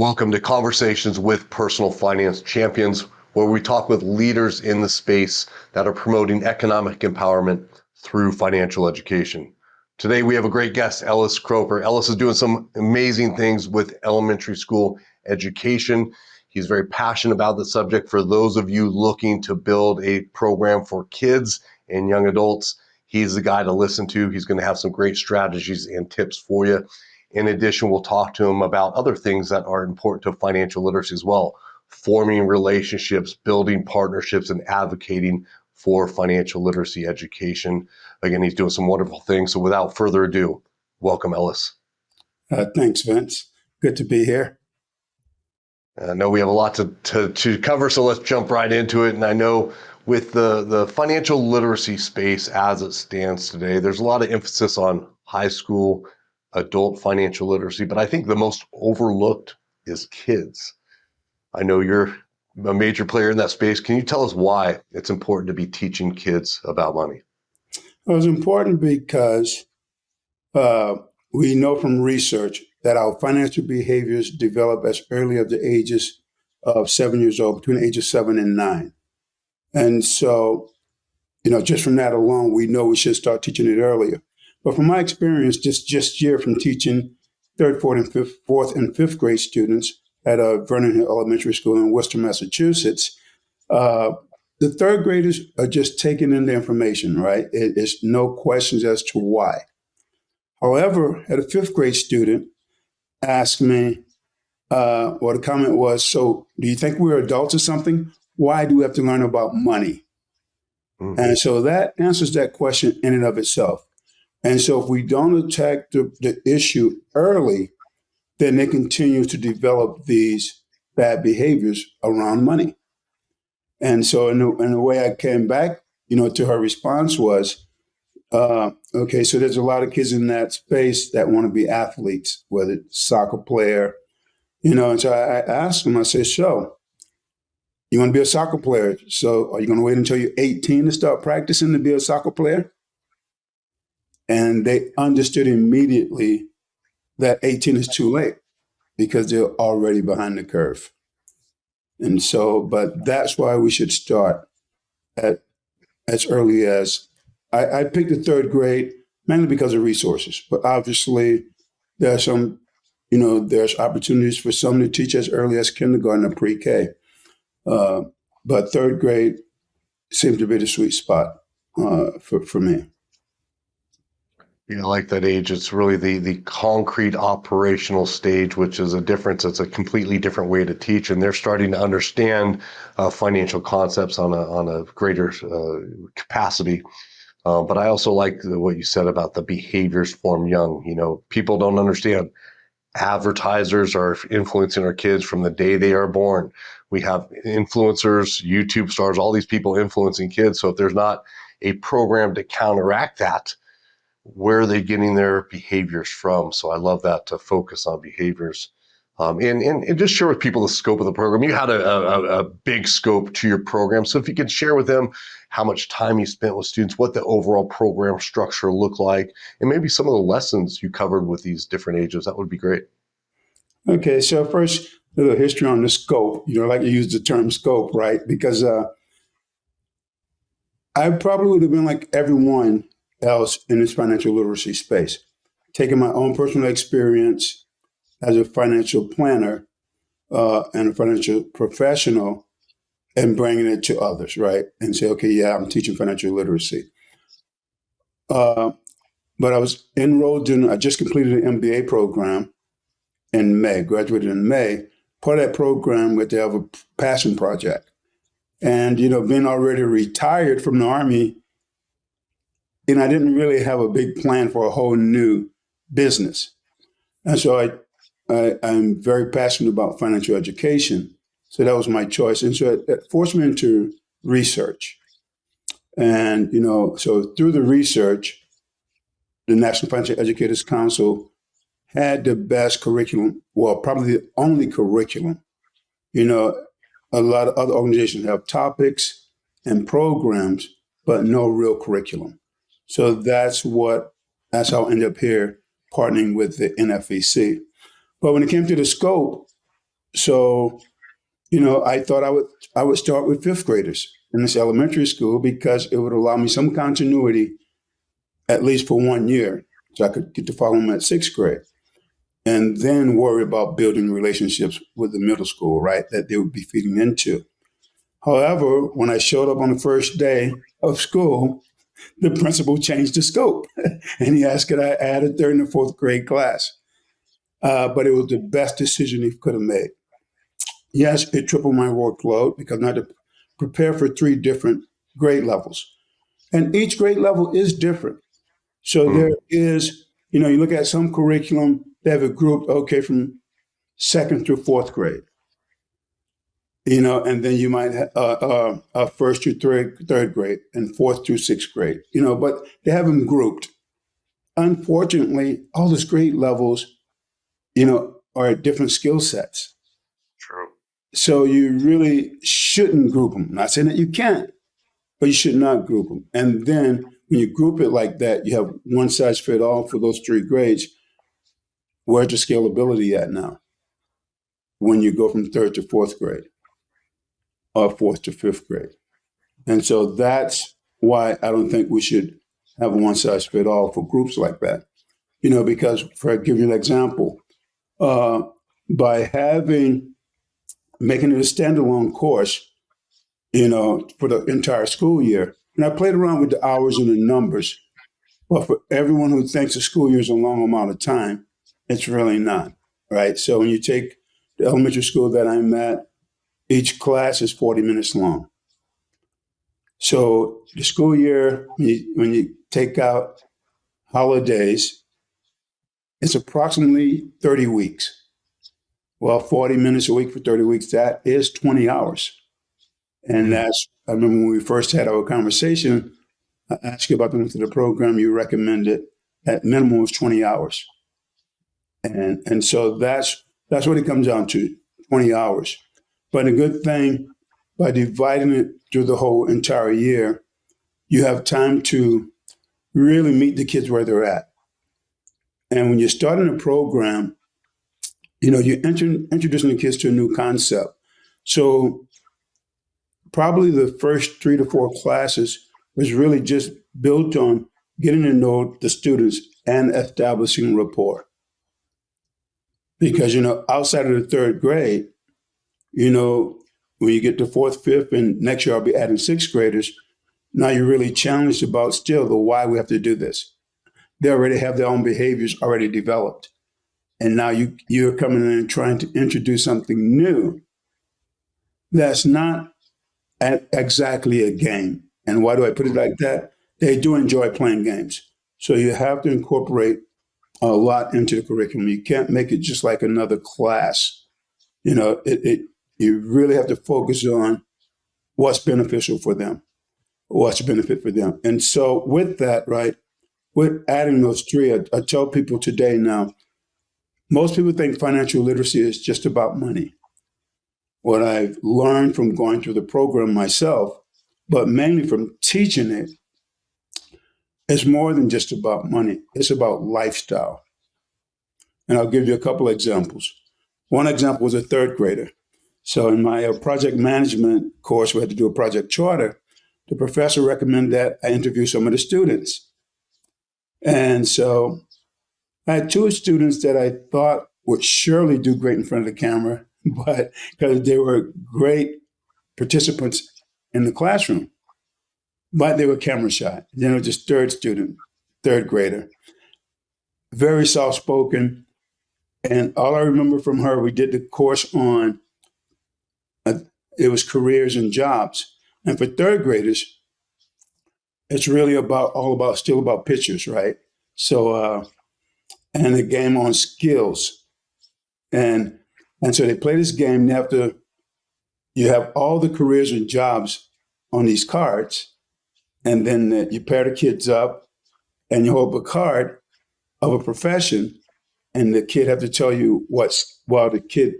Welcome to Conversations with Personal Finance Champions, where we talk with leaders in the space that are promoting economic empowerment through financial education. Today, we have a great guest, Ellis Cropper. Ellis is doing some amazing things with elementary school education. He's very passionate about the subject. For those of you looking to build a program for kids and young adults, he's the guy to listen to. He's going to have some great strategies and tips for you. In addition, we'll talk to him about other things that are important to financial literacy as well, forming relationships, building partnerships, and advocating for financial literacy education. Again, he's doing some wonderful things. So without further ado, welcome, Ellis. Thanks, Vince. Good to be here. I know we have a lot to cover, so let's jump right into it. And I know with the financial literacy space as it stands today, there's a lot of emphasis on high school adult financial literacy, but I think the most overlooked is kids. I know you're a major player in that space. Can you tell us why it's important to be teaching kids about money? Well, it's important because we know from research that our financial behaviors develop as early as the ages of 7 years old, between the ages 7 and 9. And so, just from that alone, we know we should start teaching it earlier. But from my experience, just year from teaching third, fourth, and fifth grade students at Vernon Hill Elementary School in Worcester, Massachusetts, the third graders are just taking in the information, right? It's no questions as to why. However, had a fifth grade student ask me, the comment was, so do you think we're adults or something? Why do we have to learn about money? Mm-hmm. And so that answers that question in and of itself. And so if we don't attack the issue early, then they continue to develop these bad behaviors around money. And so in the way I came back, to her response was, okay, so there's a lot of kids in that space that want to be athletes, whether it's soccer player, and so I asked them, I said, so you want to be a soccer player? So are you going to wait until you're 18 to start practicing to be a soccer player? And they understood immediately that 18 is too late because they're already behind the curve. And so, but that's why we should start at as early as, I picked the third grade mainly because of resources, but obviously there's some, there's opportunities for some to teach as early as kindergarten or pre-K. But third grade seems to be the sweet spot for me. I like that age. It's really the concrete operational stage, which is a difference. It's a completely different way to teach, and they're starting to understand financial concepts on a greater capacity. But I also like what you said about the behaviors form young. People don't understand. Advertisers are influencing our kids from the day they are born. We have influencers, YouTube stars, all these people influencing kids. So if there's not a program to counteract that, where are they getting their behaviors from? So I love that, to focus on behaviors. And just share with people the scope of the program. You had a big scope to your program. So if you could share with them how much time you spent with students, what the overall program structure looked like, and maybe some of the lessons you covered with these different ages, that would be great. Okay, so first, a little history on the scope. I like to use the term scope, right? Because I probably would have been like everyone else in this financial literacy space, taking my own personal experience as a financial planner and a financial professional and bringing it to others, right? And say, okay, yeah, I'm teaching financial literacy. But I was enrolled I just completed an MBA program in May, graduated in May. Part of that program, we had to have a passion project. And, being already retired from the Army, I didn't really have a big plan for a whole new business. And so I'm very passionate about financial education. So that was my choice. And so it forced me into research. And, so through the research, the National Financial Educators Council had the best curriculum, well, probably the only curriculum. A lot of other organizations have topics and programs, but no real curriculum. So that's how I ended up here partnering with the NFEC. But when it came to the scope, So, I thought I would start with fifth graders in this elementary school because it would allow me some continuity at least for 1 year, so I could get to follow them at sixth grade, and then worry about building relationships with the middle school, right? That they would be feeding into. However, when I showed up on the first day of school, the principal changed the scope, and he asked could I add a third and a fourth grade class. But it was the best decision he could have made. Yes, it tripled my workload because I had to prepare for three different grade levels. And each grade level is different. So there Mm. is, you look at some curriculum, they have it grouped, okay, from second through fourth grade, and then you might have first through third grade and fourth through sixth grade, but they have them grouped. Unfortunately, all those grade levels, are at different skill sets. True. So you really shouldn't group them. Not saying that you can't, but you should not group them. And then when you group it like that, you have one size fit all for those three grades. Where's the scalability at now when you go from third to fourth grade or fourth to fifth grade? And so that's why I don't think we should have one size fit all for groups like that. Because for give you an example, by making it a standalone course, for the entire school year. And I played around with the hours and the numbers, but for everyone who thinks a school year is a long amount of time, it's really not, right? So when you take the elementary school that I'm at, each class is 40 minutes long. So the school year, when you take out holidays, it's approximately 30 weeks. Well, 40 minutes a week for 30 weeks, that is 20 hours. And I remember when we first had our conversation, I asked you about the length of the program. You recommended at minimum was 20 hours. And so that's what it comes down to, 20 hours. But a good thing, by dividing it through the whole entire year, you have time to really meet the kids where they're at. And when you're starting a program, you're introducing the kids to a new concept. So probably the first 3 to 4 classes was really just built on getting to know the students and establishing rapport. Because, outside of the third grade, when you get to fourth, fifth, and next year I'll be adding sixth graders, now you're really challenged about still the why we have to do this. They already have their own behaviors already developed. And now you're coming in and trying to introduce something new that's not exactly a game. And why do I put it like that? They do enjoy playing games. So you have to incorporate a lot into the curriculum. You can't make it just like another class. You really have to focus on what's beneficial for them, what's a benefit for them. And so with that, right, with adding those three, I tell people today now, most people think financial literacy is just about money. What I've learned from going through the program myself, but mainly from teaching it, is more than just about money. It's about lifestyle. And I'll give you a couple of examples. One example was a third grader. So in my project management course, we had to do a project charter. The professor recommended that I interview some of the students. And so I had 2 students that I thought would surely do great in front of the camera, but because they were great participants in the classroom, but they were camera shy. Then it was this third grader, very soft spoken. And all I remember from her, we did the course on, it was careers and jobs. And for third graders, it's really still about pictures, right? So, and a game on skills. And so they play this game. You have all the careers and jobs on these cards. And then you pair the kids up and you hold up a card of a profession. And the kid have to tell you the kid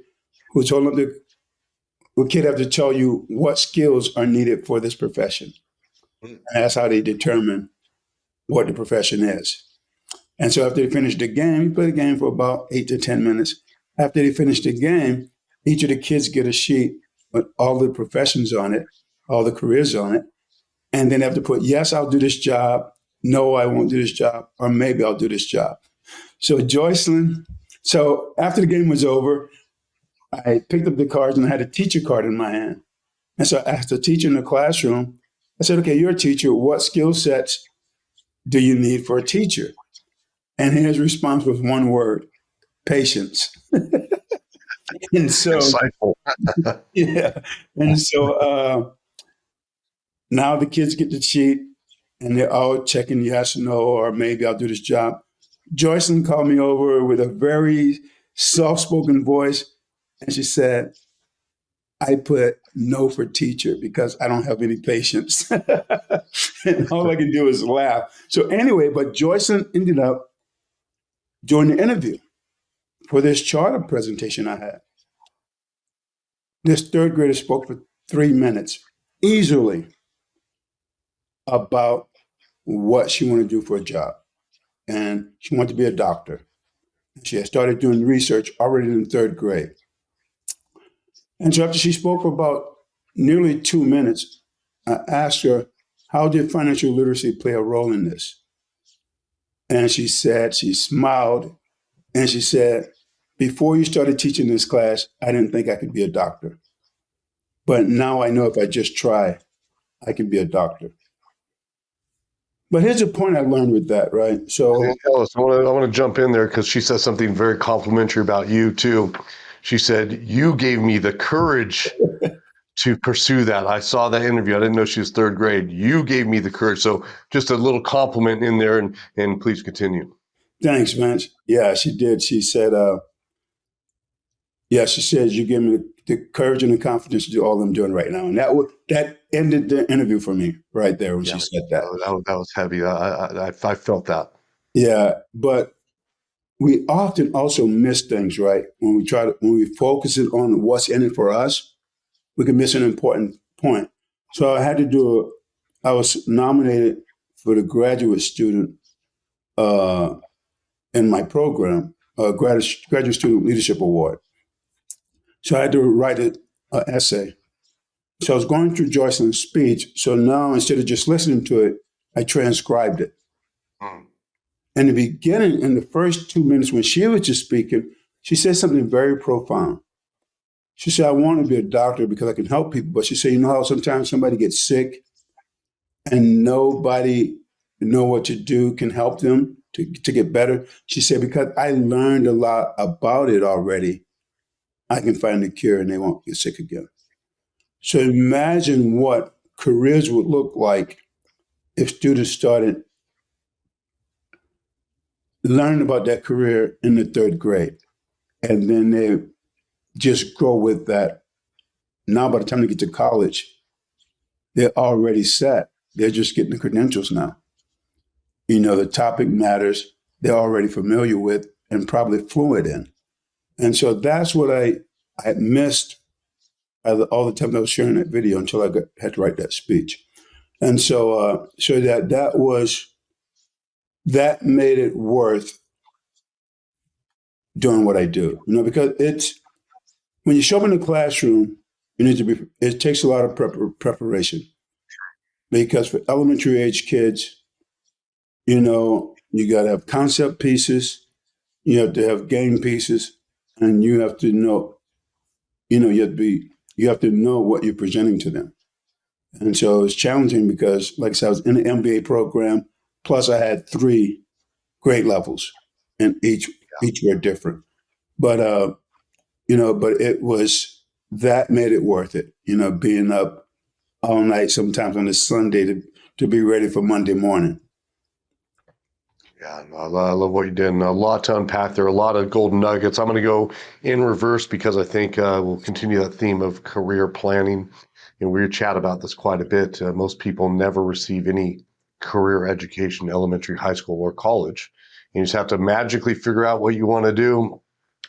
who's holding up the kid have to tell you what skills are needed for this profession. And that's how they determine what the profession is. And so after they finish the game, you play the game for about 8 to 10 minutes. After they finish the game, Each of the kids get a sheet with all the professions on it, all the careers on it, and then they have to put, yes, I'll do this job. No, I won't do this job. Or maybe I'll do this job. So Joycelyn, so after the game was over, I picked up the cards and I had a teacher card in my hand. And so I asked the teacher in the classroom, I said, okay, you're a teacher. What skill sets do you need for a teacher? And his response was one word: patience. And so, Insightful. yeah. And so now the kids get the sheet and they're all checking yes, no, or maybe I'll do this job. Joycelyn called me over with a very soft spoken voice. And she said, I put no for teacher because I don't have any patience. And all I can do is laugh. So anyway, but Joycelyn ended up doing the interview for this charter presentation I had. This third grader spoke for 3 minutes easily about what she wanted to do for a job. And she wanted to be a doctor. She had started doing research already in third grade. And so after she spoke for about nearly 2 minutes, I asked her, how did financial literacy play a role in this? And she said, she smiled, and she said, before you started teaching this class, I didn't think I could be a doctor. But now I know if I just try, I can be a doctor. But here's the point I learned with that, right? So Ellis, I want to jump in there because she said something very complimentary about you too. She said, you gave me the courage to pursue that. I saw that interview. I didn't know she was third grade. You gave me the courage. So just a little compliment in there, and please continue. thanks, Vince. Yeah, she did. She said, she said, you gave me the courage and the confidence to do all I'm doing right now. And that ended the interview for me right there when she said that. That was heavy. I felt that. Yeah, but we often also miss things, right? When we focus it on what's in it for us, we can miss an important point. So I was nominated for the graduate student in my program, graduate student leadership award. So I had to write an essay. So I was going through Joycelyn's speech. So now instead of just listening to it, I transcribed it. Mm. In the beginning, in the first 2 minutes when she was just speaking, she said something very profound. She said, I want to be a doctor because I can help people. But she said, you know how sometimes somebody gets sick and nobody know what to do can help them to get better? She said, because I learned a lot about it already, I can find a cure and they won't get sick again. So imagine what careers would look like if students started learning about that career in the third grade. And then they just grow with that. Now, by the time they get to college, they're already set. They're just getting the credentials now. You know, the topic matters. They're already familiar with and probably fluent in. And so that's what I missed all the time I was sharing that video until I had to write that speech. And so, that made it worth doing what I do. You know, because when you show up in the classroom, it takes a lot of preparation. Because for elementary age kids, you know, you got to have concept pieces, you have to have game pieces, and you have to know, you have to know what you're presenting to them. And so it's challenging because, like I said, I was in the MBA program, plus I had 3 grade levels, and each were different. But but it was that made it worth it. You know, being up all night, sometimes on a Sunday to be ready for Monday morning. Yeah, I love what you did. And a lot to unpack there, a lot of golden nuggets. I'm going to go in reverse because I think we'll continue that theme of career planning. And we chat about this quite a bit. Most people never receive any career education, elementary, high school, or college. You just have to magically figure out what you want to do.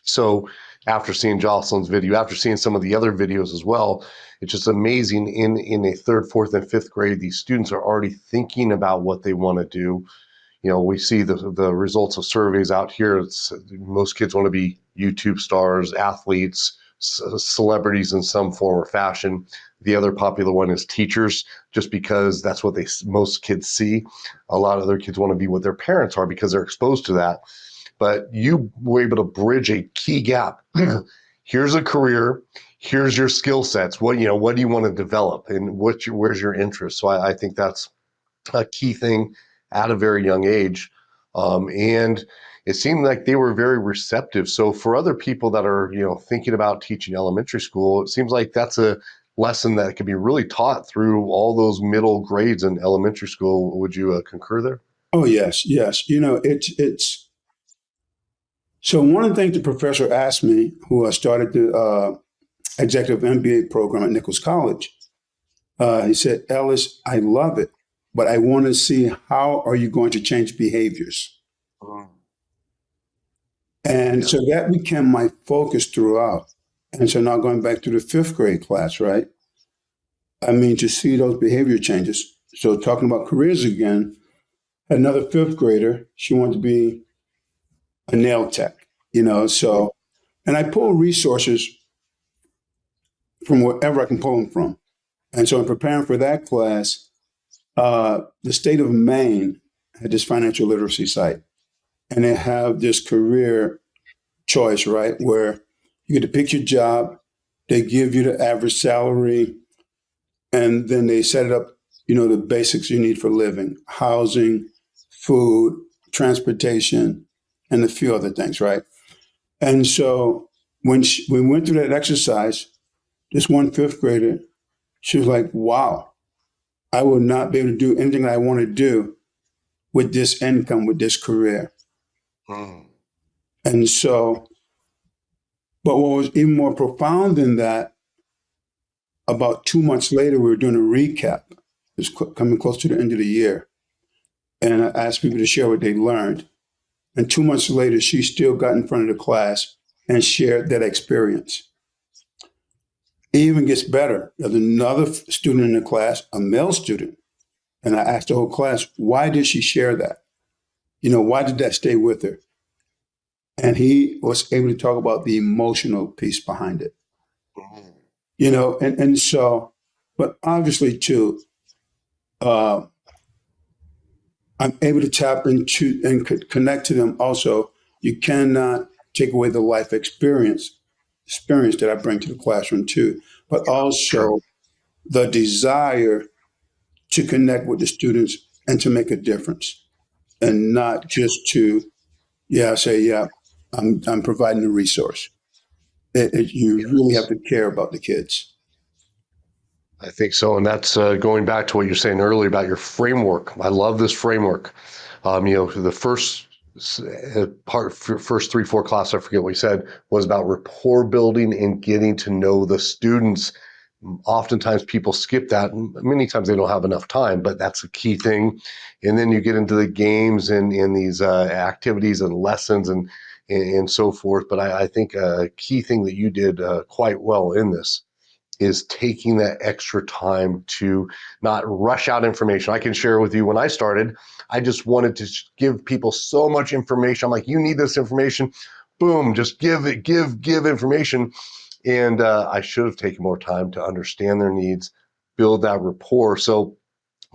So after seeing Jocelyn's video, after seeing some of the other videos as well, it's just amazing in a third, fourth, and fifth grade, these students are already thinking about what they want to do. You know, we see the results of surveys out here. Most kids want to be YouTube stars, athletes, celebrities in some form or fashion. The other popular one is teachers, just because that's what most kids see. A lot of other kids want to be what their parents are because they're exposed to that. But you were able to bridge a key gap. Here's a career. Here's your skill sets. What do you want to develop, and where's your interest? So I think that's a key thing at a very young age. And it seemed like they were very receptive. So for other people that are, thinking about teaching elementary school, it seems like that's a lesson that can be really taught through all those middle grades in elementary school. Would you concur there? Oh yes, yes. It's so one of the things the professor asked me, who started the executive MBA program at Nichols College, he said, Ellis, I love it, but I want to see how are you going to change behaviors. Mm. And Yeah. so that became my focus throughout. And so now going back to the fifth grade class, right? I mean, to see those behavior changes. So talking about careers again, another fifth grader, she wanted to be a nail tech, so, and I pull resources from wherever I can pull them from. And so in preparing for that class, the state of Maine had this financial literacy site, and they have this career choice, right? Where you get to pick your job, they give you the average salary, and then they set it up, the basics you need for living, housing, food, transportation, and a few other things, right? And so when we went through that exercise, this one fifth grader, she was like, wow, I will not be able to do anything that I want to do with this income, with this career. Mm. And so, but what was even more profound than that, about 2 months later, we were doing a recap. It was coming close to the end of the year. And I asked people to share what they learned. And 2 months later, she still got in front of the class and shared that experience. It even gets better. There's another student in the class, a male student. And I asked the whole class, why did she share that? Why did that stay with her? And he was able to talk about the emotional piece behind it. And so, but obviously too, I'm able to tap into and connect to them also. You cannot take away the life experience that I bring to the classroom too, but Sure. also the desire to connect with the students and to make a difference, and not just to, say, I'm providing a resource. You really have Yes. to care about the kids. I think so. And that's going back to what you're saying earlier about your framework. I love this framework. The first first 3, 4 classes, I forget what you said, was about rapport building and getting to know the students. Oftentimes people skip that. Many times they don't have enough time, but that's a key thing. And then you get into the games and these activities and lessons and so forth. But I think a key thing that you did quite well in this is taking that extra time to not rush out information. I can share with you when I started, I just wanted to give people so much information. I'm like, you need this information. Boom, just give information. And I should have taken more time to understand their needs, build that rapport. So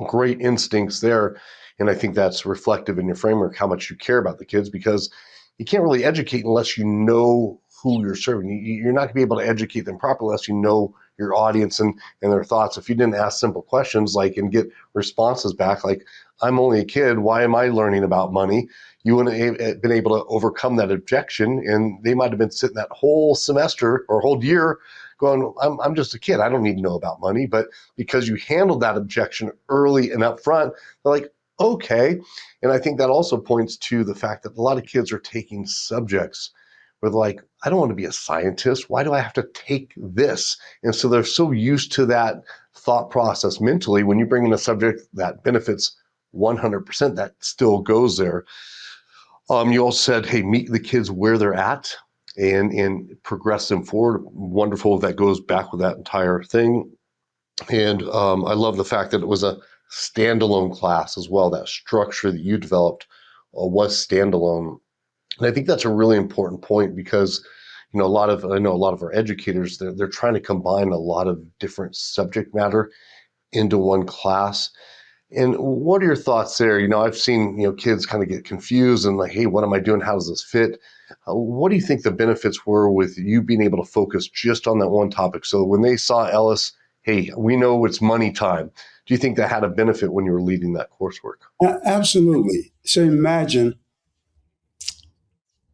great instincts there. And I think that's reflective in your framework, how much you care about the kids, because you can't really educate unless you know who you're serving. You're not going to be able to educate them properly unless you know your audience and their thoughts. If you didn't ask simple questions and get responses back, like, I'm only a kid, why am I learning about money? You wouldn't have been able to overcome that objection. And they might have been sitting that whole semester or whole year going, I'm just a kid. I don't need to know about money. But because you handled that objection early and up front, they're like, okay. And I think that also points to the fact that a lot of kids are taking subjects where they're like, I don't want to be a scientist. Why do I have to take this? And so they're so used to that thought process mentally. When you bring in a subject that benefits 100%, that still goes there. You also said, hey, meet the kids where they're at and progress them forward. Wonderful. That goes back with that entire thing. And I love the fact that it was a standalone class as well. That structure that you developed was standalone. And I think that's a really important point because, you know, I know a lot of our educators, they're trying to combine a lot of different subject matter into one class. And what are your thoughts there? You know, I've seen, you know, kids kind of get confused and like, hey, what am I doing? How does this fit? What do you think the benefits were with you being able to focus just on that one topic? So when they saw Ellis, hey, we know it's money time. Do you think that had a benefit when you were leading that coursework? Absolutely. So imagine,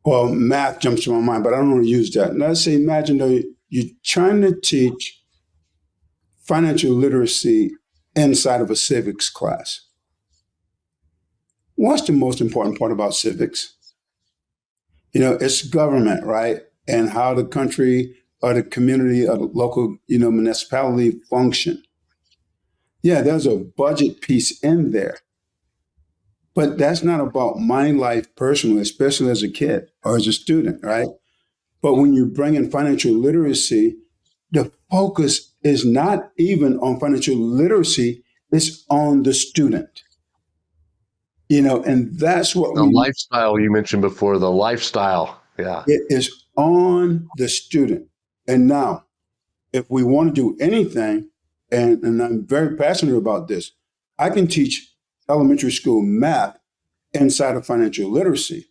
well, math jumps to my mind, but I don't want to use that. Let's say, imagine though you're trying to teach financial literacy inside of a civics class. What's the most important part about civics? You know, it's government, right? And how the country or the community or the local, you know, municipality function. Yeah, there's a budget piece in there, but that's not about my life personally, especially as a kid or as a student, right? But when you bring in financial literacy, the focus is not even on financial literacy, it's on the student. You know, and that's what The we, lifestyle you mentioned before, the lifestyle. Yeah. it is on the student. And now, if we want to do anything, and I'm very passionate about this, I can teach elementary school math inside of financial literacy.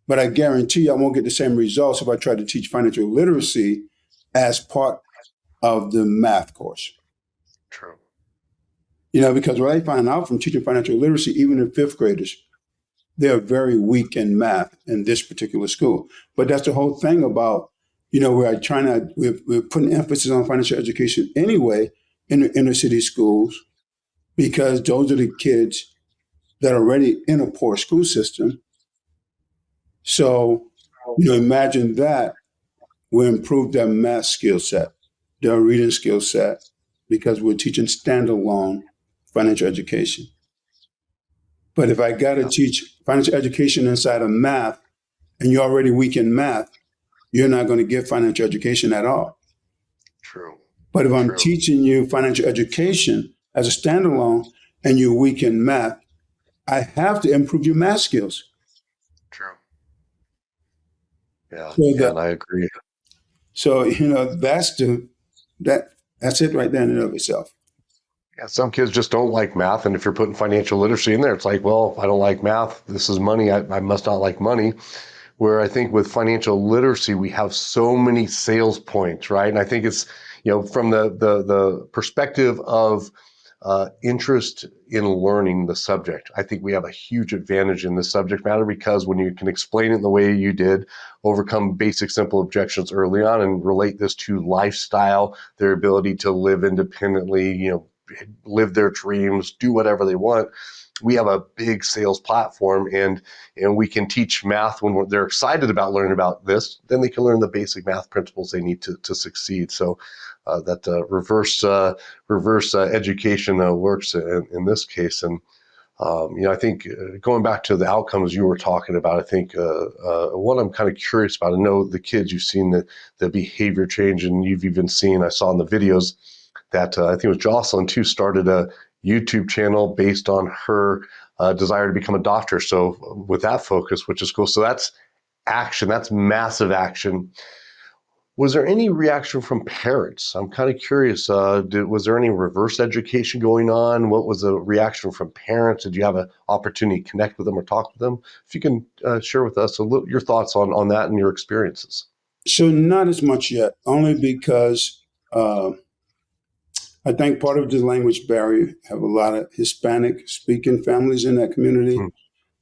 But I guarantee I won't get the same results if I try to teach financial literacy as part of the math course. True. You know, because what I find out from teaching financial literacy, even in fifth graders, they're very weak in math in this particular school. But that's the whole thing about, you know, we're putting emphasis on financial education anyway in the inner city schools, because those are the kids that are already in a poor school system. So, you know, imagine that we improve their math skill set, their reading skill set, because we're teaching standalone financial education. But if I got to teach financial education inside of math and you're already weak in math, you're not going to get financial education at all. True. But if I'm True. teaching you financial education as a standalone and you're weak in math, I have to improve your math skills. True. Yeah. So Yeah. that, And I agree. so you know, that's it right there in and of itself. Yeah, some kids just don't like math. And if you're putting financial literacy in there, it's like, well, if I don't like math, this is money. I must not like money. Where I think with financial literacy, we have so many sales points, right? And I think it's, you know, from the perspective of interest in learning the subject, I think we have a huge advantage in this subject matter, because when you can explain it in the way you did, overcome basic, simple objections early on, and relate this to lifestyle, their ability to live independently, you know, live their dreams, do whatever they want. We have a big sales platform, and we can teach math when they're excited about learning about this. Then they can learn the basic math principles they need to succeed. So that reverse education works in this case. And you know, I think going back to the outcomes you were talking about, I think what I'm kind of curious about, I know the kids, you've seen the behavior change, and you've even seen, I saw in the videos that I think it was Jocelyn too, started a YouTube channel based on her desire to become a doctor. So with that focus, which is cool. So that's action. That's massive action. Was there any reaction from parents? I'm kind of curious. Was there any reverse education going on? What was the reaction from parents? Did you have an opportunity to connect with them or talk with them? If you can share with us your thoughts on that and your experiences. So not as much yet, only because I think part of the language barrier, have a lot of Hispanic speaking families in that community.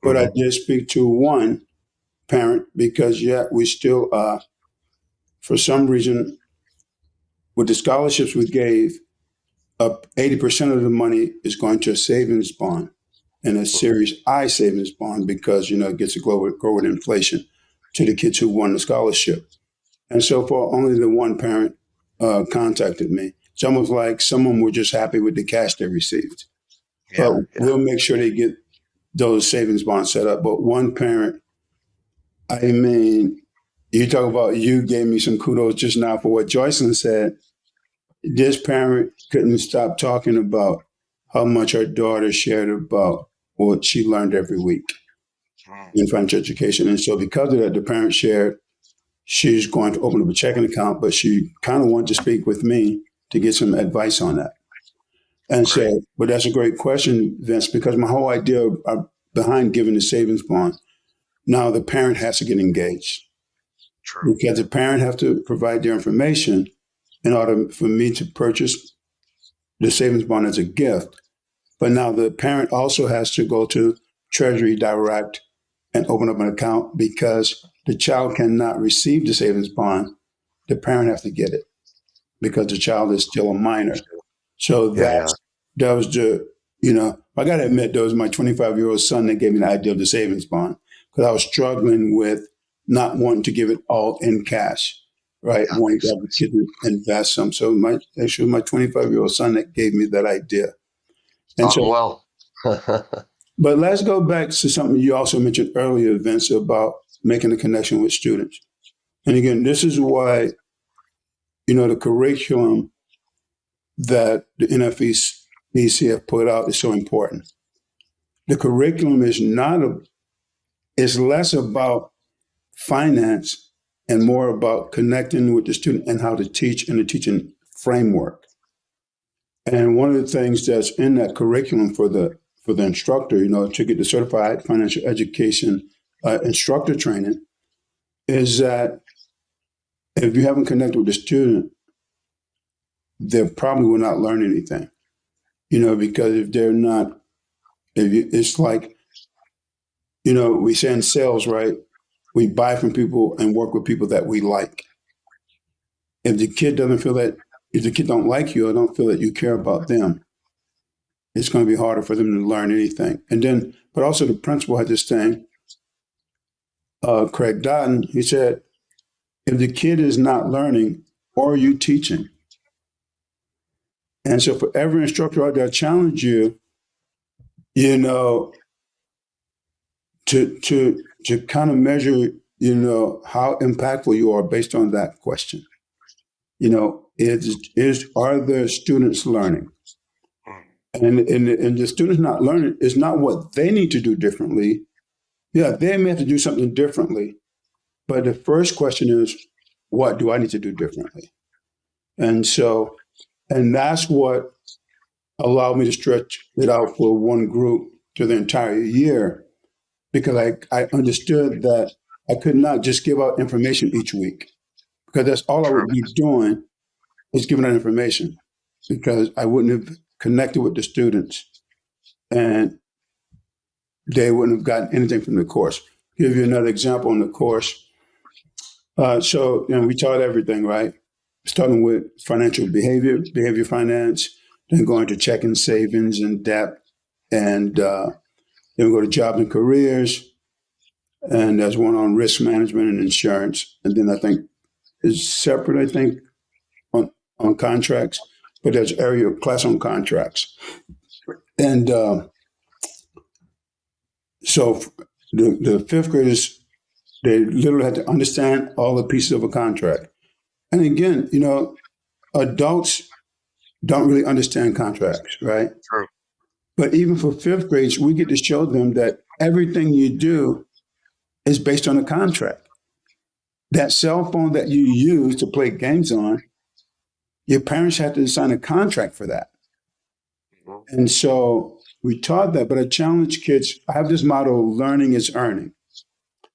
But I Mm-hmm. did speak to one parent because, yeah, we still, for some reason, with the scholarships we gave, up 80% of the money is going to a savings bond and a Series I savings bond, because, you know, it gets a grow with inflation to the kids who won the scholarship. And so far, only the one parent contacted me. It's almost like someone were just happy with the cash they received. But Yeah, yeah. we'll make sure they get those savings bonds set up. But one parent, I mean, you talk about, you gave me some kudos just now for what Joycelyn said. This parent couldn't stop talking about how much her daughter shared about what she learned every week in financial education. And so because of that, the parent shared she's going to open up a checking account, but she kind of wanted to speak with me to get some advice on that. And so, but that's a great question, Vince, because my whole idea behind giving the savings bond, now the parent has to get engaged. True. Because the parent have to provide their information in order for me to purchase the savings bond as a gift. But now the parent also has to go to Treasury Direct and open up an account because the child cannot receive the savings bond. The parent has to get it because the child is still a minor. So that was the, I got to admit, that was my 25-year-old son that gave me the idea of the savings bond because I was struggling with not wanting to give it all in cash, right? Wanting to have the kid invest some. So actually my 25-year-old son that gave me that idea. And but let's go back to something you also mentioned earlier, Vince, about making a connection with students. And again, this is why, the curriculum that the NFEC have put out is so important. The curriculum is less about finance and more about connecting with the student and how to teach in the teaching framework. And one of the things that's in that curriculum for the instructor, to get the certified financial education instructor training, is that if you haven't connected with the student, they probably will not learn anything. Because if they're not, it's like, we say in sales, right? We buy from people and work with people that we like. If the kid don't like you or don't feel that you care about them, it's going to be harder for them to learn anything. And then, but also the principal had this thing, Craig Dotton, he said, if the kid is not learning, or are you teaching? And so for every instructor out there, I challenge you, to kind of measure, how impactful you are based on that question. Are the students learning? And the students not learning is not what they need to do differently. Yeah, they may have to do something differently. But the first question is, what do I need to do differently? And that's what allowed me to stretch it out for one group to the entire year, because I understood that I could not just give out information each week, because that's all I would be doing is giving out information, because I wouldn't have connected with the students and they wouldn't have gotten anything from the course. Give you another example in the course. So we taught everything, right? Starting with financial behavior finance, then going to checking, savings, and debt, and then we go to jobs and careers, and there's one on risk management and insurance, and then I think is separate, I think, on contracts, but there's area class on contracts. And so the fifth graders, they literally had to understand all the pieces of a contract. And again, adults don't really understand contracts, right? True. But even for fifth grades, we get to show them that everything you do is based on a contract. That cell phone that you use to play games on, your parents have to sign a contract for that. And so we taught that, but I challenge kids. I have this motto, learning is earning.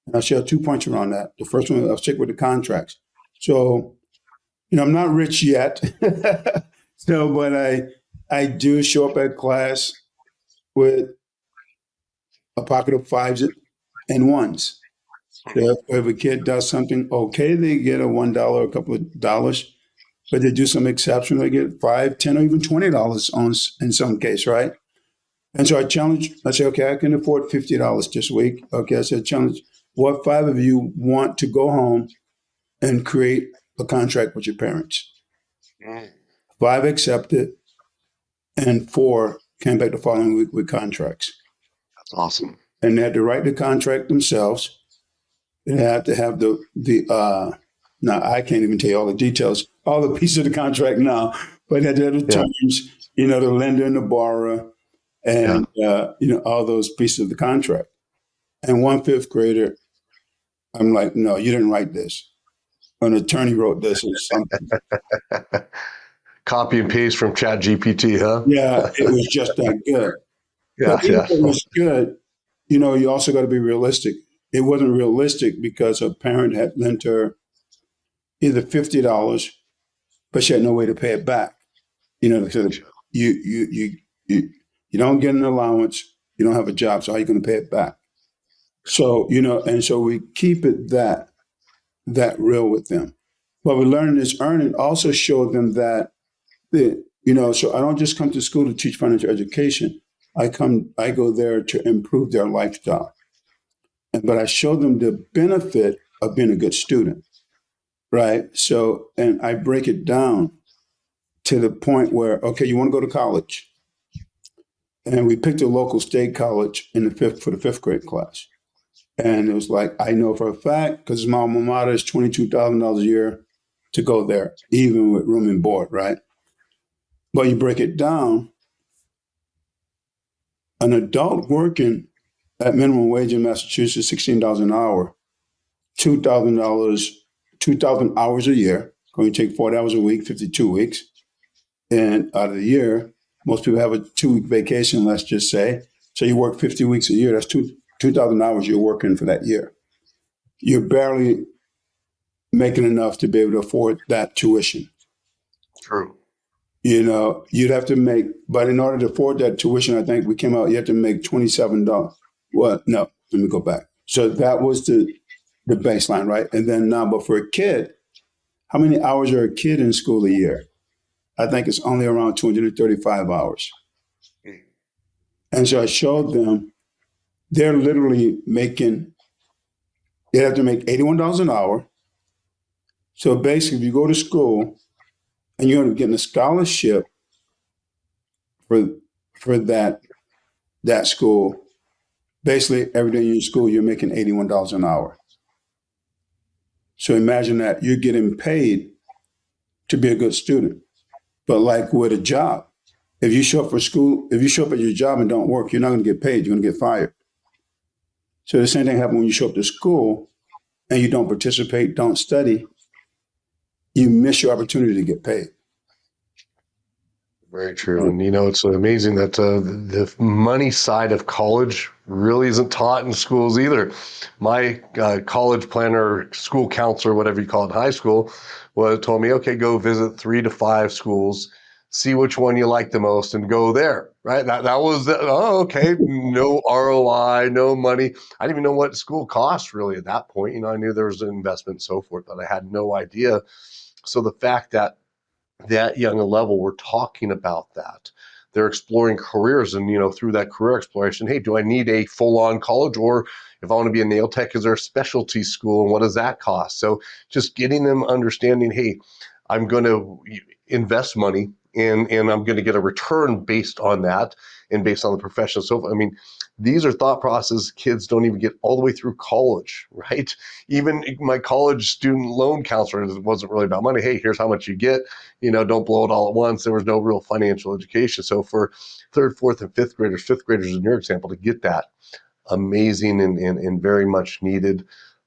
And I'll share 2 points around that. The first one, I'll stick with the contracts. So, I'm not rich yet. But I do show up at class with a pocket of fives and ones. So if a kid does something okay, they get a $1, a couple of dollars. But they do some exception, they get $5, $10, or even $20 in some case, right? And so I say, okay, I can afford $50 this week. Okay, I said, challenge, what 5 of you want to go home and create a contract with your parents? 5 accepted, and 4 came back the following week with contracts. That's awesome. And they had to write the contract themselves. They had to have now I can't even tell you all the details, all the pieces of the contract now, but they had to have the terms, the lender and the borrower, and all those pieces of the contract. And one fifth grader, I'm like, no, you didn't write this. an attorney wrote this or something. Copy and paste from Chat GPT, huh? Yeah, it was just that good. But Yeah, even yeah. if it was good, you know, you also got to be realistic. It wasn't realistic because a parent had lent her either $50, but she had no way to pay it back. You know, because you you don't get an allowance, you don't have a job, so how are you going to pay it back? So you know, and so we keep it that real with them. But we learning is earning also showed them that you know, so I don't just come to school to teach financial education. I go there to improve their lifestyle. But I show them the benefit of being a good student, right? So, and I break it down to the point where, okay, you want to go to college, and we picked a local state college in the fifth for the fifth grade class, and it was like I know for a fact because my alma mater is $22,000 a year to go there, even with room and board, right? But you break it down, an adult working at minimum wage in Massachusetts, $16 an hour, $2,000, 2,000 hours a year. Going to take 40 hours a week, 52 weeks. And out of the year, most people have a 2-week vacation, let's just say. So you work 50 weeks a year. That's 2,000 hours you're working for that year. You're barely making enough to be able to afford that tuition. True. You know, you'd have to make, but in order to afford that tuition, I think we came out, you have to make $27. Well, no, let me go back. So that was the baseline, right? And then now, but for a kid, how many hours are a kid in school a year? I think it's only around 235 hours. And so I showed them they're literally making, they have to make $81 an hour. So basically, if you go to school and you're getting a scholarship for for that school, basically every day you're in school, you're making $81 an hour. So imagine that you're getting paid to be a good student. But like with a job, if you show up for school, if you show up at your job and don't work, you're not going to get paid. You're going to get fired. So the same thing happens when you show up to school and you don't participate, don't study, you miss your opportunity to get paid. Very true. And, you know, it's amazing that the money side of college really isn't taught in schools either. My college planner, school counselor, whatever you call it in high school, told me, okay, go visit 3 to 5 schools, see which one you like the most and go there, right? That was, oh, okay, no ROI, no money. I didn't even know what school cost really at that point. You know, I knew there was an investment and so forth, but I had no idea. So the fact that young a level, we're talking about that. They're exploring careers, and you know, through that career exploration, hey, do I need a full-on college, or if I want to be a nail tech, is there a specialty school, and what does that cost? So just getting them understanding, hey, I'm going to invest money, and I'm going to get a return based on that, and based on the profession. So I mean, these are thought processes kids don't even get all the way through college, right? Even my college student loan counselor, it wasn't really about money. Hey, here's how much you get, you know, don't blow it all at once. There was no real financial education. So for third, fourth, and fifth graders in your example, to get that, amazing and very much needed.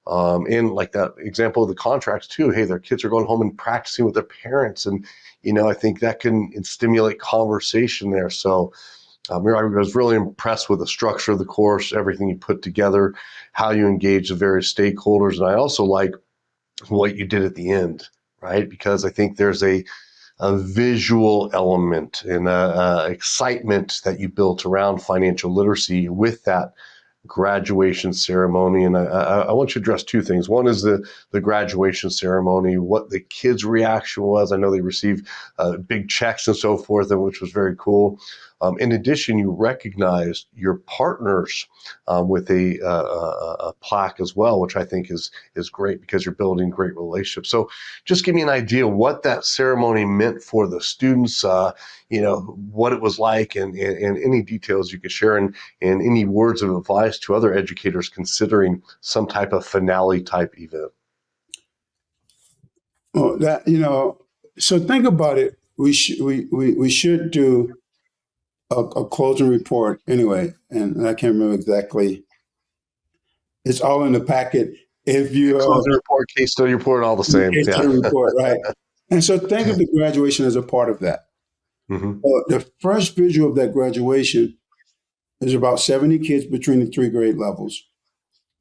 And like that example of the contracts too, hey, their kids are going home and practicing with their parents. And, you know, I think that can stimulate conversation there. So I was really impressed with the structure of the course, everything you put together, how you engage the various stakeholders. And I also like what you did at the end, right? Because I think there's a visual element and a excitement that you built around financial literacy with that graduation ceremony. And I want you to address 2 things. One is the graduation ceremony, what the kids' reaction was. I know they received big checks and so forth, which was very cool. In addition, you recognized your partners with a plaque as well, which I think is great because you're building great relationships. So just give me an idea what that ceremony meant for the students, you know, what it was like, and any details you could share, and any words of advice to other educators considering some type of finale type event. Well, that you know, so think about it. We should do a closing report anyway, and I can't remember exactly. It's all in the packet. if you Closing report, case study report, all the same. case Yeah. study report, right? And so think of the graduation as a part of that. Hmm. The first visual of that graduation is about 70 kids between the 3 grade levels.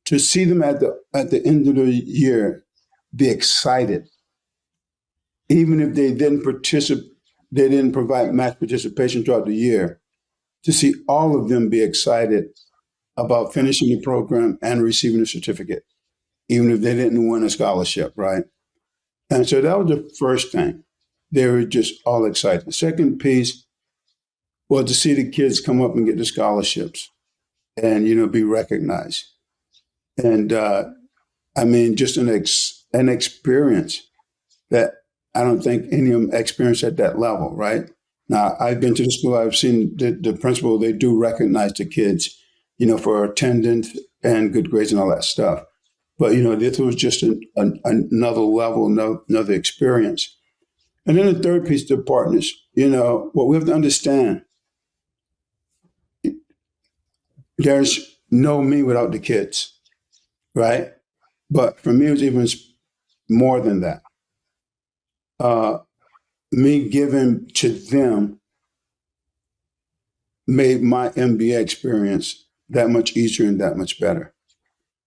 To see them at the end of the year be excited, even if they didn't participate, they didn't provide match participation throughout the year, to see all of them be excited about finishing the program and receiving a certificate, even if they didn't win a scholarship, right? And so that was the first thing. They were just all excited. The second piece was to see the kids come up and get the scholarships and, be recognized. And I mean, just an experience that I don't think any of them experienced at that level, right? Now, I've been to the school, I've seen the principal, they do recognize the kids, for attendance and good grades and all that stuff. But, this was just another level, another experience. And then the third piece, the partners. What we have to understand, there's no me without the kids, right? But for me, it was even more than that. Me giving to them made my MBA experience that much easier and that much better.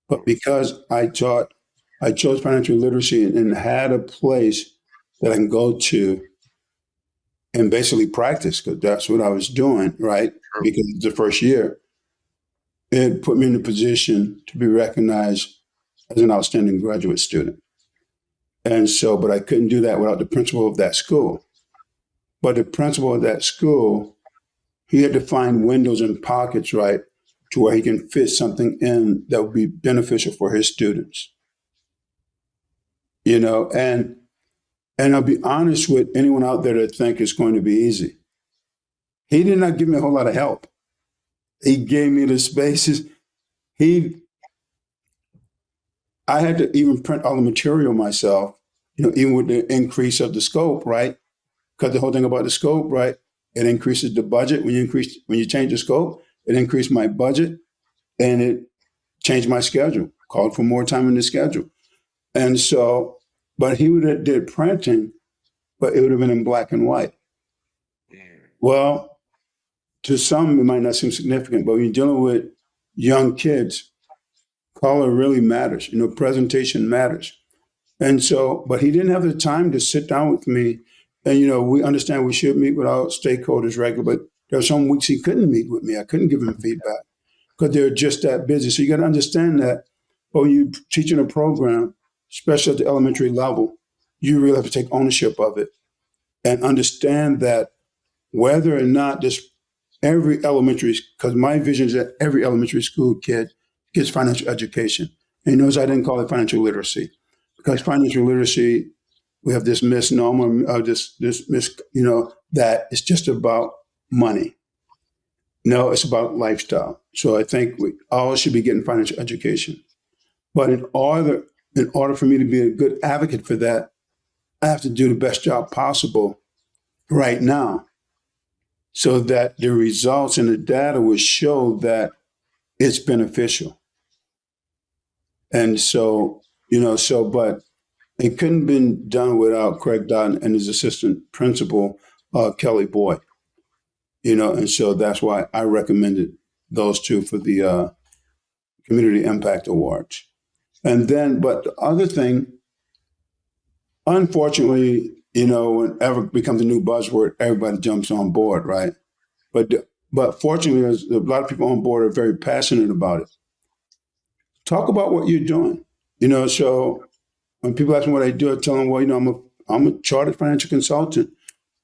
But because I chose financial literacy and had a place that I can go to and basically practice, because that's what I was doing, right? Because it's the first year, it put me in a position to be recognized as an outstanding graduate student. And so, but I couldn't do that without the principal of that school. But the principal of that school, he had to find windows and pockets, right, to where he can fit something in that would be beneficial for his students. And I'll be honest with anyone out there that think it's going to be easy. He did not give me a whole lot of help. He gave me the spaces. I had to even print all the material myself, even with the increase of the scope, right? Because the whole thing about the scope, right? It increases the budget. When you change the scope, it increased my budget and it changed my schedule, called for more time in the schedule. And so, but he would have did printing, but it would have been in black and white. Well, to some, it might not seem significant, but when you're dealing with young kids, color really matters. Presentation matters. And so, but he didn't have the time to sit down with me. And, we understand we should meet with our stakeholders regularly, but there were some weeks he couldn't meet with me. I couldn't give him feedback because they're just that busy. So you got to understand that when you're teaching a program, especially at the elementary level, you really have to take ownership of it and understand that whether or not every elementary, because my vision is that every elementary school kid gets financial education. And notice I didn't call it financial literacy, because financial literacy, we have this misnomer of that it's just about money. No, it's about lifestyle. So I think we all should be getting financial education. But in order for me to be a good advocate for that, I have to do the best job possible right now, so that the results and the data will show that it's beneficial. And so, but it couldn't have been done without Craig Dodden and his assistant principal, Kelly Boyd, and so that's why I recommended those two for the Community Impact Awards. And then, but the other thing, unfortunately, whenever it becomes a new buzzword, everybody jumps on board, right? But fortunately, there's a lot of people on board are very passionate about it. Talk about what you're doing. So when people ask me what I do, I tell them, well, I'm a chartered financial consultant,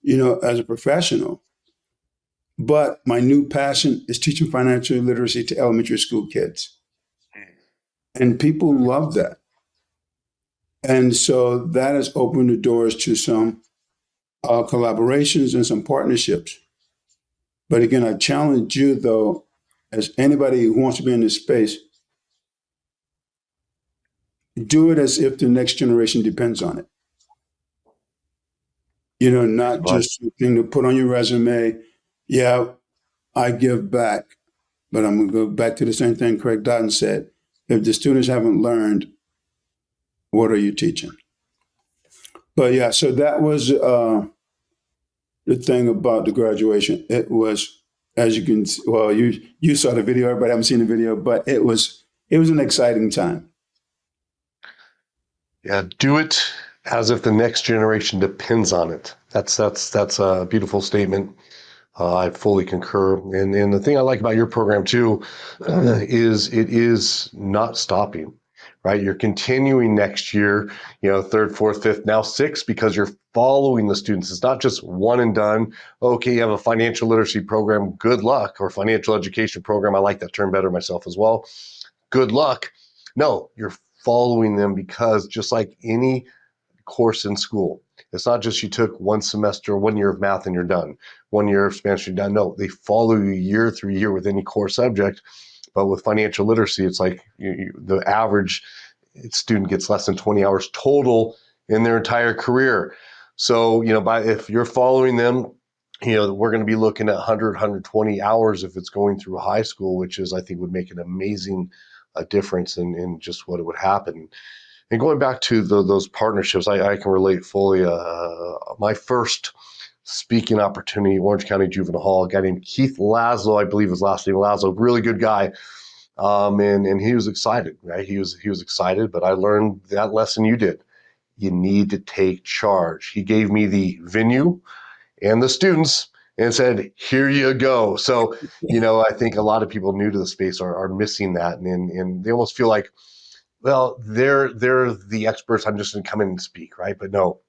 as a professional. But my new passion is teaching financial literacy to elementary school kids. And people love that. And so that has opened the doors to some collaborations and some partnerships. But again, I challenge you, though, as anybody who wants to be in this space, do it as if the next generation depends on it. Not just something to put on your resume. Yeah, I give back. But I'm going to go back to the same thing Craig Dodden said. If the students haven't learned, What are you teaching? But yeah, so that was the thing about the graduation. It was, as you can, well, you saw the video. Everybody haven't seen the video, but it was an exciting time. Yeah, do it as if the next generation depends on it. That's a beautiful statement. I fully concur. And the thing I like about your program too is it is not stopping, right? You're continuing next year, third, fourth, fifth, now sixth, because you're following the students. It's not just one and done. Okay, you have a financial literacy program, good luck, or financial education program. I like that term better myself as well. Good luck. No, you're following them, because just like any course in school, it's not just you took one semester, 1 year of math and you're done, 1 year of Spanish, you're done. No, they follow you year through year with any core subject. But with financial literacy, it's like the average student gets less than 20 hours total in their entire career. So, if you're following them, we're going to be looking at 100, 120 hours if it's going through high school, which is, I think, would make an amazing difference in just what would happen. And going back to those partnerships, I can relate fully. My first speaking opportunity, Orange County Juvenile Hall, a guy named Keith Laszlo, I believe his last name, Laszlo, really good guy. And he was excited, right? He was excited, but I learned that lesson you did. You need to take charge. He gave me the venue and the students and said, here you go. So, I think a lot of people new to the space are missing that. And they almost feel like, well, they're the experts. I'm just going to come in and speak, right? But no,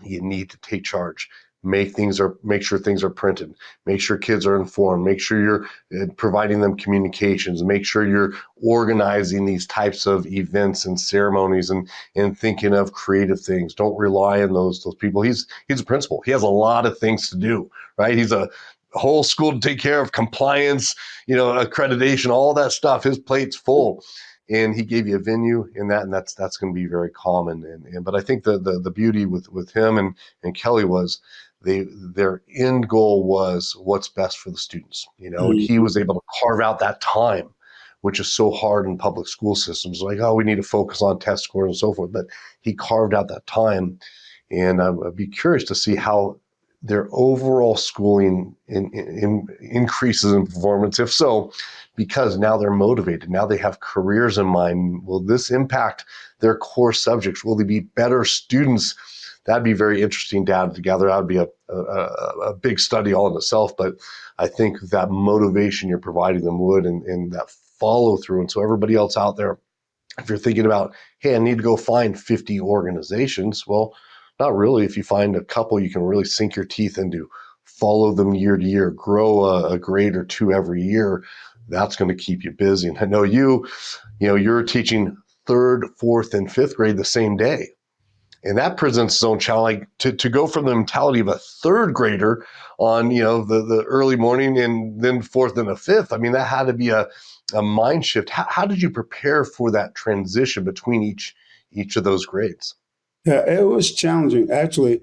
you need to take charge. Make sure things are printed. Make sure kids are informed. Make sure you're providing them communications. Make sure you're organizing these types of events and ceremonies and thinking of creative things. Don't rely on those people. He's a principal. He has a lot of things to do, right? He's a whole school to take care of, compliance, accreditation, all that stuff. His plate's full. And he gave you a venue in that, and that's going to be very common. But I think the beauty with him and Kelly was their end goal was what's best for the students, and he was able to carve out that time, which is so hard in public school systems. Like, oh, we need to focus on test scores and so forth. But he carved out that time, and I'd be curious to see how their overall schooling increases in performance. If so, because now they're motivated, now they have careers in mind. Will this impact their core subjects? Will they be better students? That'd be very interesting data to gather. That would be a big study all in itself. But I think that motivation you're providing them would, and that follow through. And so everybody else out there, if you're thinking about, hey, I need to go find 50 organizations, well, not really. If you find a couple you can really sink your teeth into, follow them year to year, grow a grade or two every year, that's going to keep you busy. And I know you're teaching third, fourth, and fifth grade the same day. And that presents its own challenge, like to go from the mentality of a third grader on, the early morning and then fourth and a fifth. I mean, that had to be a mind shift. How did you prepare for that transition between each of those grades? Yeah, it was challenging. Actually,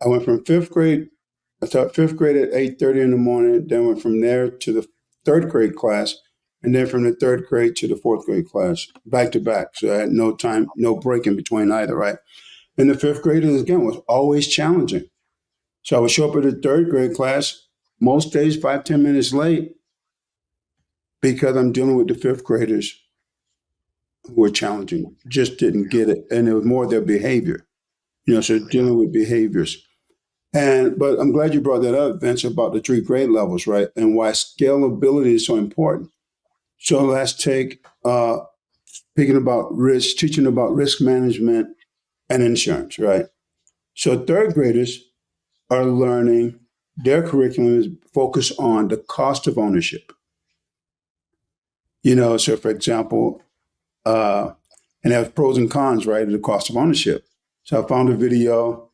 I went from fifth grade. I taught fifth grade at 8:30 in the morning. Then went from there to the third grade class, and then from the third grade to the fourth grade class, back to back. So I had no time, no break in between either. Right. And the fifth graders again was always challenging. So I would show up at the third grade class most days 5-10 minutes late because I'm dealing with the fifth graders who were challenging, just didn't get it, and it was more their behavior. So dealing with behaviors. But I'm glad you brought that up, Vince, about the 3 grade levels, right? And why scalability is so important. So let's take speaking about risk, teaching about risk management and insurance, right? So third graders are learning, their curriculum is focused on the cost of ownership. So for example, and have pros and cons, right? Of the cost of ownership. So I found a video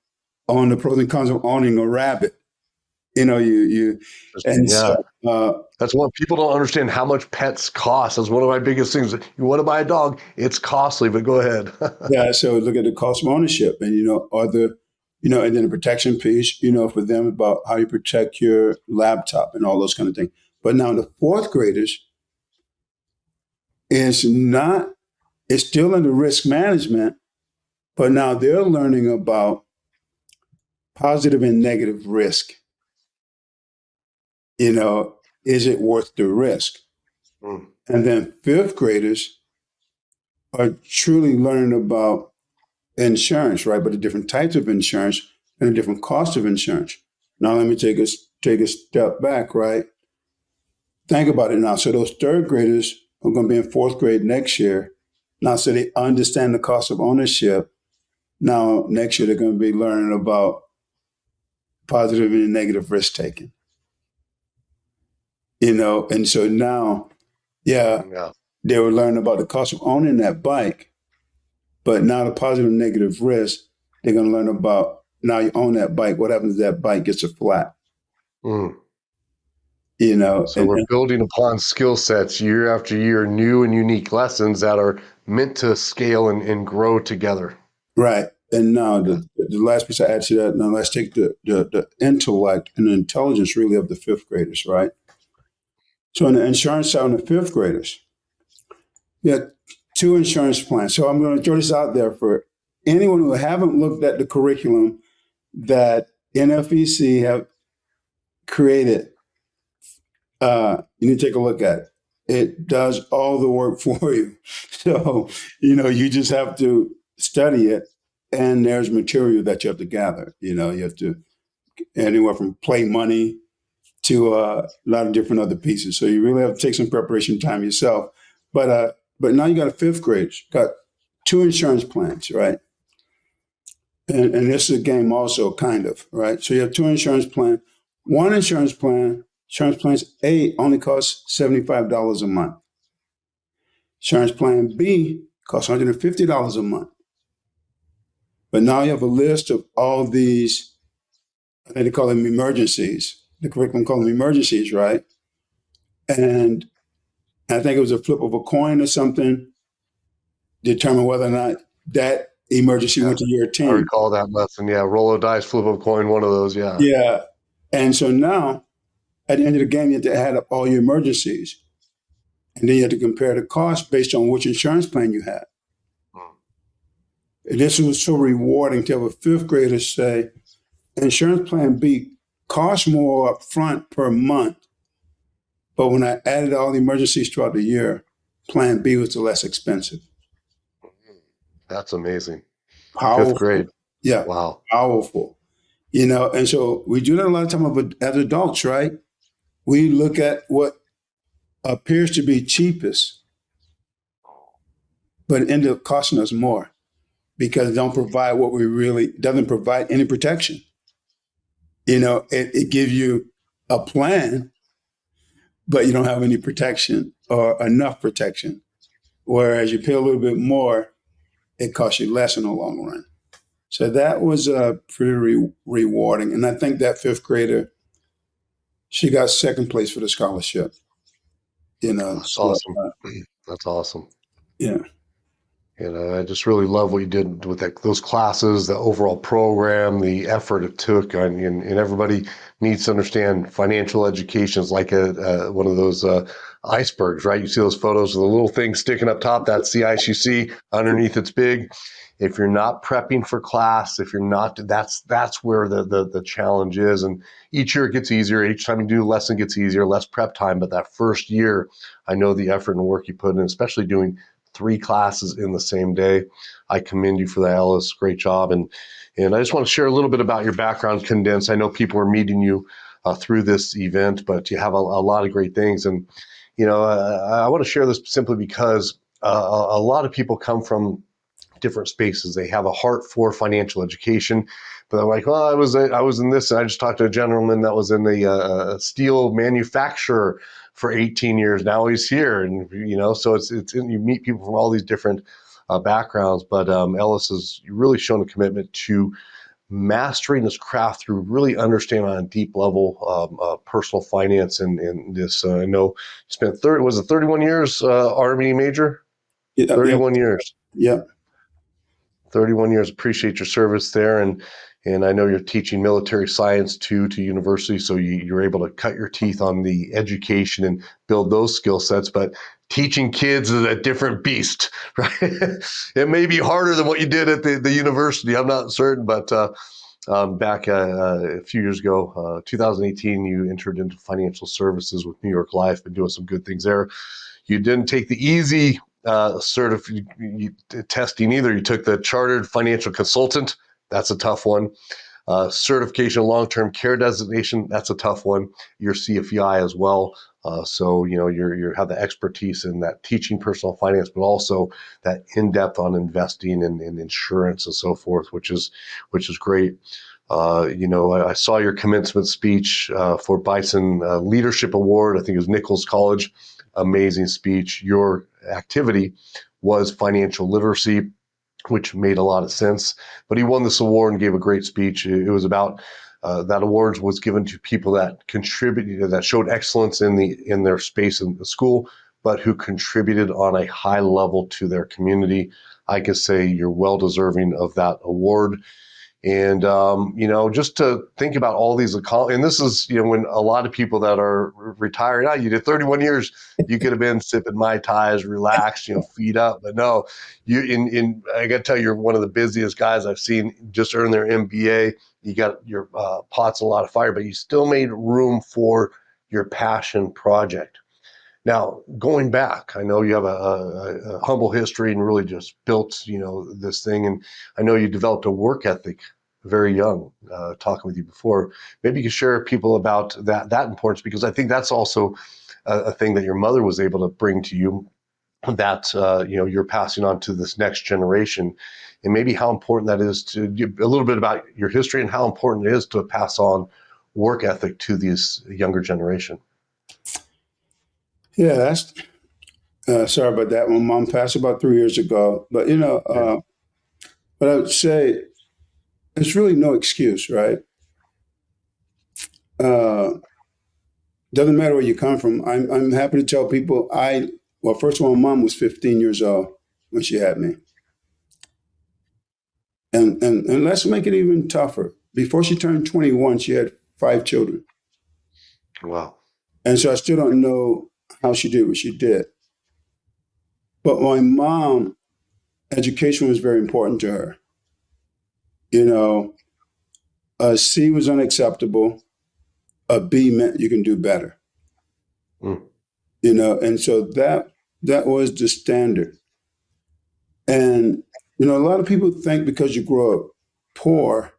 on the pros and cons of owning a rabbit. You and Yeah. so, That's what people don't understand, how much pets cost. That's one of my biggest things. You want to buy a dog, it's costly, but go ahead. yeah, so look at the cost of ownership, and and then the protection piece, for them about how you protect your laptop and all those kind of things. But now the fourth graders is not, it's still under risk management, But now they're learning about positive and negative risk. Is it worth the risk? Mm. And then fifth graders are truly learning about insurance, right? But the different types of insurance and the different costs of insurance. Now, let me take a step back, right? Think about it now. So those third graders are going to be in fourth grade next year. Now, so they understand the cost of ownership. Now, next year, they're going to be learning about positive and negative risk taking. And so now, yeah, Yeah. they were learning about the cost of owning that bike, but now the positive and negative risk, they're going to learn about now you own that bike. What happens if that bike gets a flat? Mm. So And we're building upon skill sets year after year, new and unique lessons that are meant to scale and grow together. right. And now Yeah. the last piece I add to that, now let's take the intellect and the intelligence really of the fifth graders, right? So on the insurance side, on the fifth graders, yeah, two insurance plans. So I'm going to throw this out there for anyone who haven't looked at the curriculum that NFEC have created. You need to take a look at it. It does all the work for you. So, you just have to study it, and there's material that you have to gather. You have to anywhere from play money to a lot of different other pieces. So you really have to take some preparation time yourself. But now you got a fifth grade, got two insurance plans, right? And this is a game also, kind of, right? So you have two insurance plans. One insurance plans A only costs $75 a month. Insurance plan B costs $150 a month. But now you have a list of all these, I think they call them emergencies. The curriculum call them emergencies, right? And I think it was a flip of a coin or something, determine whether or not that emergency went to your I team. recall that lesson. Yeah. Roll a dice, flip a coin, one of those. Yeah. Yeah. And so now, at the end of the game, you have to add up all your emergencies. And then you have to compare the cost based on which insurance plan you had. And this was so rewarding to have a fifth grader say, insurance plan B costs more up front per month. But when I added all the emergencies throughout the year, plan B was the less expensive. That's amazing. Powerful. Fifth grade. Yeah. Wow. Powerful. And so we do that a lot of time as adults, right? We look at what appears to be cheapest, but it ended up costing us more because it don't provide doesn't provide any protection. It gives you a plan, but you don't have any protection or enough protection. Whereas you pay a little bit more, it costs you less in the long run. So that was pretty rewarding. And I think that fifth grader, she got second place for the scholarship. That's awesome. That's awesome. Yeah. I just really love what you did with those classes, the overall program, the effort it took, and everybody needs to understand financial education is like one of those icebergs, right? You see those photos of the little thing sticking up top, that's the ice you see. Underneath it's big. If you're not prepping for class, if you're not, that's where the challenge is. And each year it gets easier. Each time you do a lesson, it gets easier, less prep time. But that first year, I know the effort and work you put in, especially doing 3 classes in the same day. I commend you for that, Ellis. Great job. And I just want to share a little bit about your background condensed. I know people are meeting you through this event, but you have a lot of great things. And, I want to share this simply because a lot of people come from different spaces. They have a heart for financial education, but they're like, well, I was in this. And I just talked to a gentleman that was in the steel manufacturer for 18 years. Now he's here. And, so it's you meet people from all these different backgrounds, but Ellis has really shown a commitment to mastering this craft through really understanding on a deep level personal finance and this. I know you spent 31 years Army major? Yeah. 31 years. Yeah. 31 years. Appreciate your service there. And I know you're teaching military science to university, so you're able to cut your teeth on the education and build those skill sets. But teaching kids is a different beast, right? It may be harder than what you did at the university. I'm not certain, but back a few years ago, 2018, you entered into financial services with New York Life, been doing some good things there. You didn't take the easy testing either. You took the chartered financial consultant. That's a tough one. Certification long-term care designation. That's a tough one. Your CFEI as well. So you have the expertise in that teaching personal finance, but also that in-depth on investing and insurance and so forth, which is great. I saw your commencement speech for Bison Leadership Award. I think it was Nichols College. Amazing speech. Your activity was financial literacy, which made a lot of sense. But he won this award and gave a great speech. It was about that award was given to people that contributed, that showed excellence in their space in the school, but who contributed on a high level to their community. I could say you're well deserving of that award. And, just to think about all these, and this is, when a lot of people that are retired, you did 31 years, you could have been sipping Mai Tais, relaxed, feet up. But no, I got to tell you, you're one of the busiest guys I've seen just earn their MBA. You got your pots a lot of fire, but you still made room for your passion project. Now, going back, I know you have a humble history and really just built, this thing. And I know you developed a work ethic very young, talking with you before. Maybe you could share with people about that importance, because I think that's also a thing that your mother was able to bring to you that, you're passing on to this next generation, and maybe how important that is to give a little bit about your history and how important it is to pass on work ethic to this younger generation. Yeah, that's sorry about that. My mom passed about 3 years ago, but but I would say there's really no excuse, right? Uh, doesn't matter where you come from. I'm happy to tell people well, first of all, my mom was 15 years old when she had me, and let's make it even tougher. Before she turned 21, she had 5 children, Wow. and so I still don't know how she did what she did. But my mom, education was very important to her. A C was unacceptable. A B meant you can do better. Mm. And so that was the standard. And a lot of people think because you grow up poor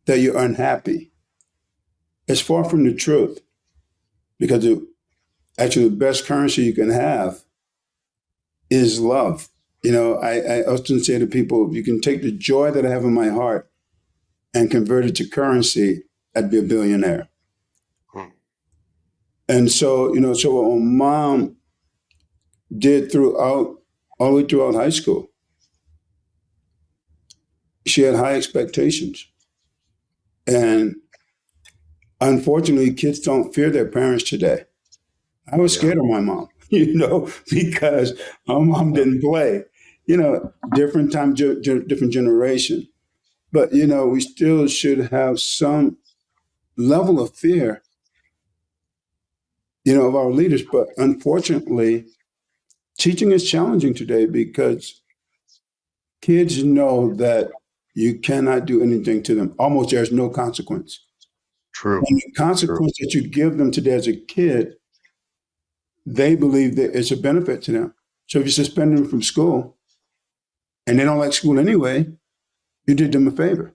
that you're unhappy. It's far from the truth, because actually the best currency you can have is love. I often say to people, if you can take the joy that I have in my heart and convert it to currency, I'd be a billionaire. Mm. And so, so what my mom did all the way throughout high school, she had high expectations. And unfortunately, kids don't fear their parents today. I was scared of my mom, because my mom didn't play. Different time, different generation. But, we still should have some level of fear, of our leaders. But unfortunately, teaching is challenging today because kids know that you cannot do anything to them. Almost there's no consequence. True. And the consequence that you give them today as a kid, they believe that it's a benefit to them. So if you suspend them from school and they don't like school anyway, you did them a favor.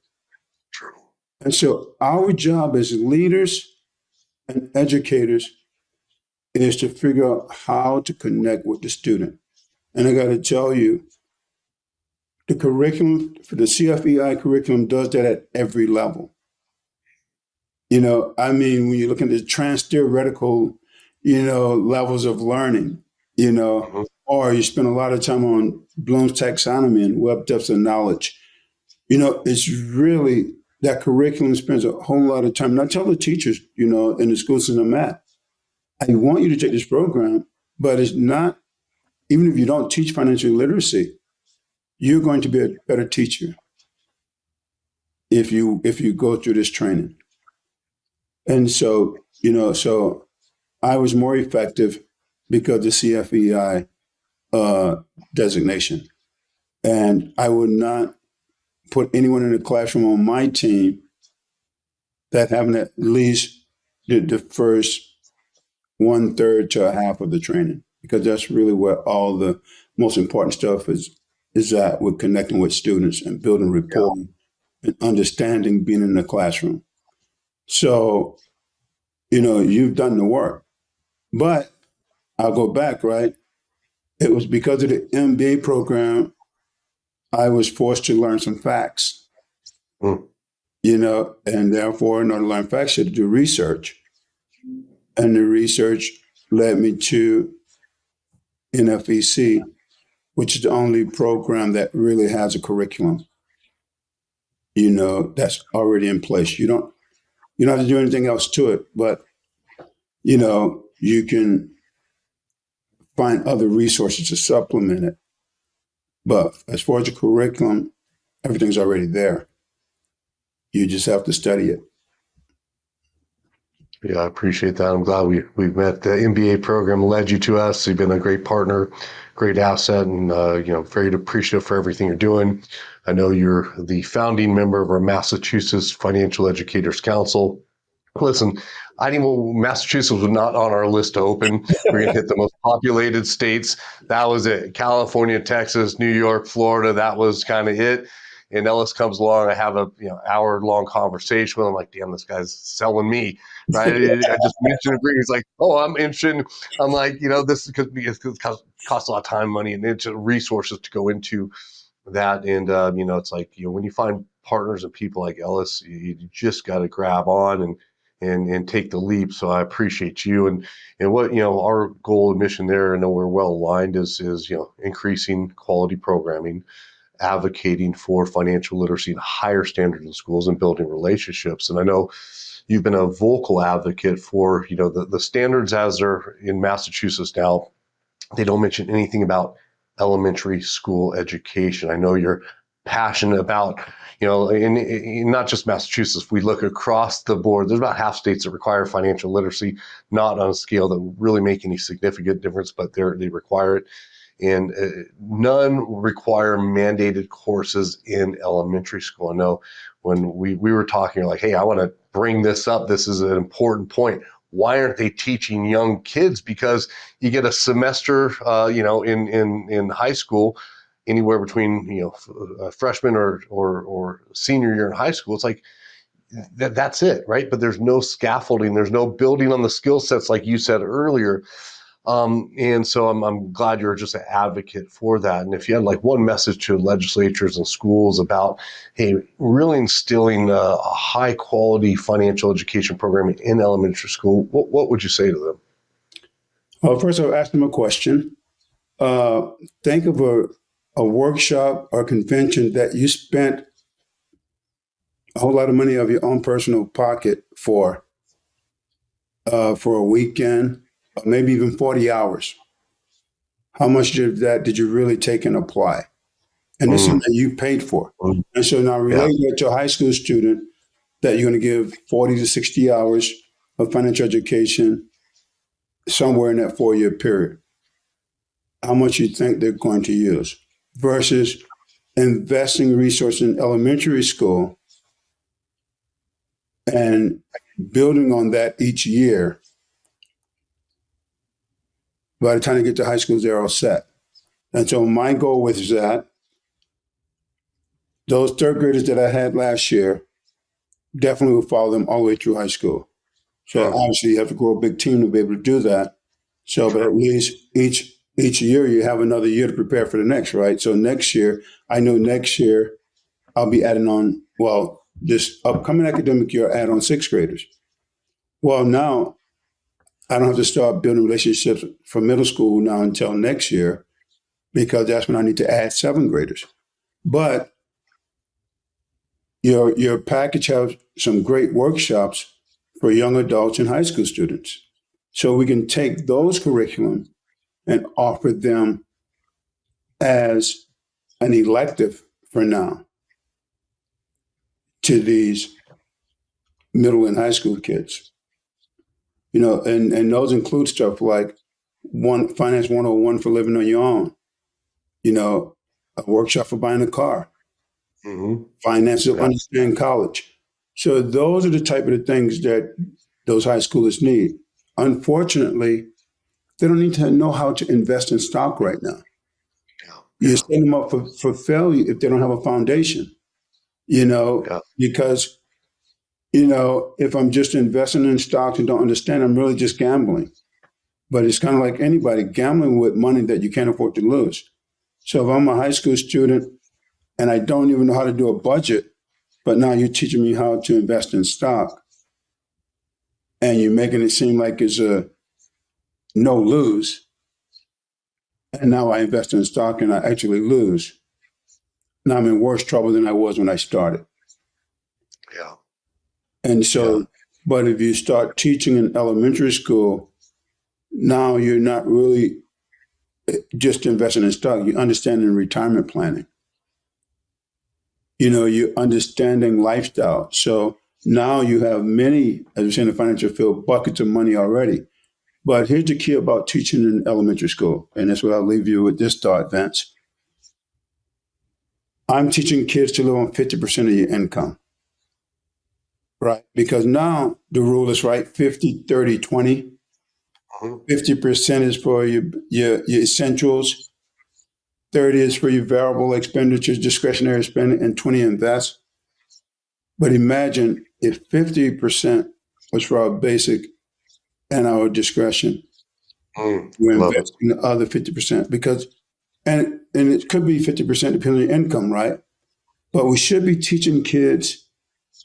True. And so our job as leaders and educators is to figure out how to connect with the student. And I got to tell you, the curriculum for the CFEI curriculum does that at every level. When you look at the trans-theoretical, levels of learning, Mm-hmm. or you spend a lot of time on Bloom's taxonomy and web depths of knowledge, it's really that curriculum spends a whole lot of time. And I tell the teachers, in the schools that I'm at, I want you to take this program, but it's not, even if you don't teach financial literacy, you're going to be a better teacher if you go through this training. And so, so I was more effective because the CFEI designation. And I would not put anyone in the classroom on my team that haven't at least did the first 1/3 to a half of the training, because that's really where all the most important stuff is at, with connecting with students and building rapport and understanding being in the classroom. So, you've done the work. But I'll go back, right? It was because of the MBA program, I was forced to learn some facts, Mm. And therefore, in order to learn facts, you had to do research. And the research led me to NFEC, which is the only program that really has a curriculum, that's already in place. You don't have to do anything else to it, but, you can find other resources to supplement it. But as far as the curriculum, everything's already there. You just have to study it. Yeah, I appreciate that. I'm glad we've met. The MBA program led you to us. You've been a great partner, great asset, and very appreciative for everything you're doing. I know you're the founding member of our Massachusetts Financial Educators Council. Listen, Massachusetts was not on our list to open. We're going to hit the most populated states. That was it. California, Texas, New York, Florida. That was kind of it. And Ellis comes along. I have a hour-long conversation with him. I'm like, damn, this guy's selling me, right? I just mentioned it. He's like, oh, I'm interested. I'm like, this is because it costs a lot of time, money, and it's resources to go into that. And it's like, when you find partners and people like Ellis, you just got to grab on and take the leap. So I appreciate you and what our goal and mission there. I know we're well aligned is increasing quality programming, advocating for financial literacy and higher standards in schools, and building relationships. And I know you've been a vocal advocate for the standards as they're in Massachusetts now. They don't mention anything about elementary school education. I know you're passionate about, in not just Massachusetts. If we look across the board, there's about half states that require financial literacy, not on a scale that will really make any significant difference, but they require it. And none require mandated courses in elementary school. I know when we were talking, like, hey, I want to bring this up. This is an important point. Why aren't they teaching young kids? Because you get a semester, in high school, anywhere between freshman or senior year in high school. It's like that's it, right? But there's no scaffolding. There's no building on the skill sets, like you said earlier. And so I'm glad you're just an advocate for that. And if you had like one message to legislatures and schools about, hey, really instilling a high quality financial education program in elementary school, what would you say to them? Well, first I'll ask them a question. Think of a workshop or convention that you spent a whole lot of money of your own personal pocket for a weekend, or maybe even 40 hours. How much of that did you really take and apply? And this is something you paid for. And so now relate that to a high school student that you're going to give 40 to 60 hours of financial education somewhere in that 4-year period. How much you think they're going to use versus investing resources in elementary school and building on that each year. By the time they get to high school, they're all set. And so my goal with that, those third graders that I had last year, definitely will follow them all the way through high school. So obviously you have to grow a big team to be able to do that. So, but at least each year you have another year to prepare for the next, right? So next year, I know next year I'll be adding on, this upcoming academic year, add on sixth graders. Well, now I don't have to start building relationships for middle school now until next year, because that's when I need to add seventh graders. But your package has some great workshops for young adults and high school students. So we can take those curriculum and offer them as an elective for now to these middle and high school kids. And those include stuff like finance 101 for living on your own, a workshop for buying a car, Mm-hmm. finance to Yeah. understand college. So those are the type of the things that those high schoolers need. Unfortunately, they don't need to know how to invest in stock right now. Yeah. You Yeah. set them up for failure if they don't have a foundation, you know, Yeah. because, if I'm just investing in stocks and don't understand, I'm really just gambling. But it's kind of like anybody gambling with money that you can't afford to lose. So if I'm a high school student and I don't even know how to do a budget, but now you're teaching me how to invest in stock and you're making it seem like it's a no lose. And now I invest in stock and I actually lose. Now I'm in worse trouble than I was when I started. Yeah. And Yeah. so, but if you start teaching in elementary school, now you're not really just investing in stock, you're understanding retirement planning. You're understanding lifestyle. So now you have many, as we say in the financial field, buckets of money already. But here's the key about teaching in elementary school, and that's what I'll leave you with this thought, Vince. I'm teaching kids to live on 50% of your income, right? Because now the rule is right 50, 30, 20. Mhm. 50% is for your essentials, 30 is for your variable expenditures, discretionary spending, and 20 invest. But imagine if 50% was for our basic and our discretion, we're Love it. investing the other 50% because, and it could be 50% depending on your income, right? But we should be teaching kids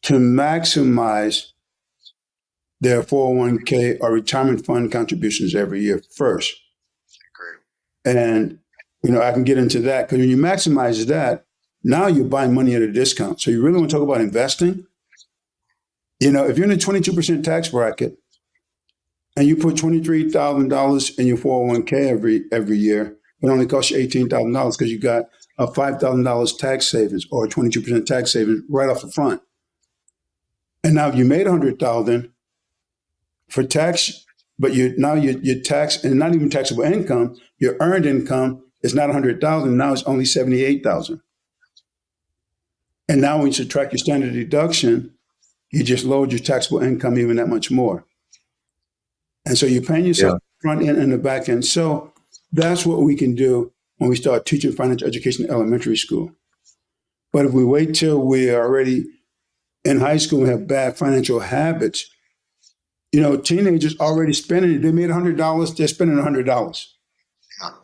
to maximize their 401k or retirement fund contributions every year first. Great. And, I can get into that because when you maximize that, now you're buying money at a discount. So you really want to talk about investing? If you're in a 22% tax bracket and you put $23,000 in your 401k every year, it only costs you $18,000 because you got a $5,000 tax savings or a 22% tax savings right off the front. And now if you made 100,000 for tax, but your tax and not even taxable income, your earned income is not 100,000. Now it's only 78,000. And now when you subtract your standard deduction, you just lowered your taxable income even that much more. And so you're paying yourself Yeah. front end and the back end. So that's what we can do when we start teaching financial education in elementary school. But if we wait till we're already in high school and have bad financial habits, teenagers already spending it. They made $100, they're spending $100.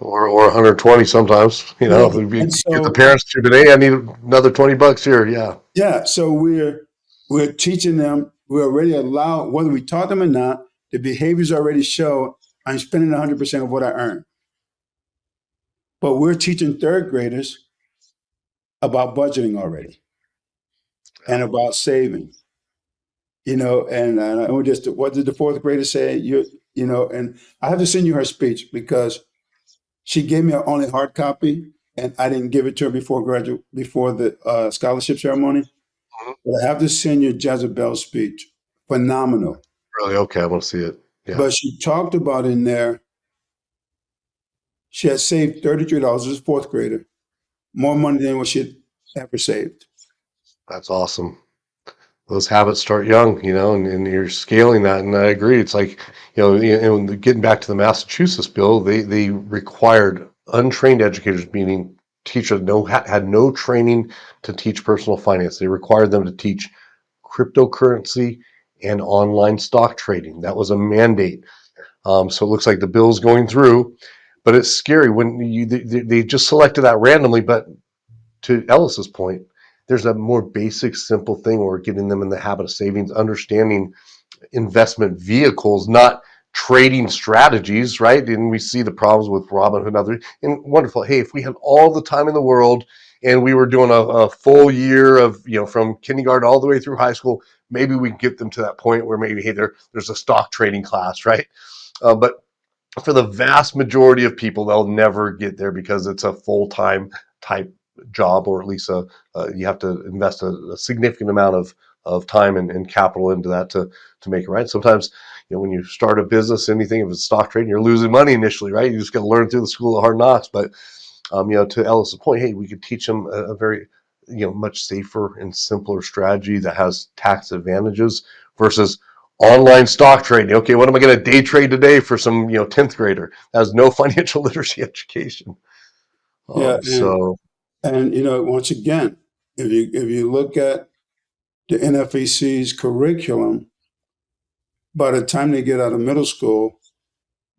Or 120 sometimes. Yeah. If we And get the so, parents to today, I need another $20 here. Yeah. yeah, so we're teaching them, we already allow, whether we taught them or not, the behaviors already show I'm spending 100% of what I earn. But we're teaching third graders about budgeting already and about saving. And just what did the fourth grader say? And I have to send you her speech because she gave me an only hard copy, and I didn't give it to her before the scholarship ceremony. Mhm. But I have to send you Jezebel's speech. Phenomenal. Really? Okay. I want to see it. Yeah. But she talked about in there, she had saved $33 as a fourth grader, more money than what she had ever saved. That's awesome. Those habits start young, and you're scaling that. And I agree. It's like, getting back to the Massachusetts bill, they required untrained educators, meaning teachers had no training to teach personal finance. They required them to teach cryptocurrency and online stock trading. That was a mandate. So it looks like the bill's going through, but it's scary when they just selected that randomly. But to Ellis's point, there's a more basic, simple thing where we're getting them in the habit of savings, understanding investment vehicles, not trading strategies, right? And we see the problems with Robinhood and others. And wonderful. Hey, if we had all the time in the world and we were doing a full year of, from kindergarten all the way through high school, maybe we can get them to that point where maybe, hey, there's a stock trading class, right? But for the vast majority of people, they'll never get there because it's a full-time type job, or at least you have to invest a significant amount of time and capital into that to make it right. Sometimes, when you start a business, anything, if it's stock trading, you're losing money initially, right? You just got to learn through the school of hard knocks. But, to Ellis's point, hey, we could teach them a very, much safer and simpler strategy that has tax advantages versus online stock trading. Okay, what am I going to day trade today for some, 10th grader that has no financial literacy education? Yeah, So, and once again, if you look at the NFEC's curriculum, by the time they get out of middle school,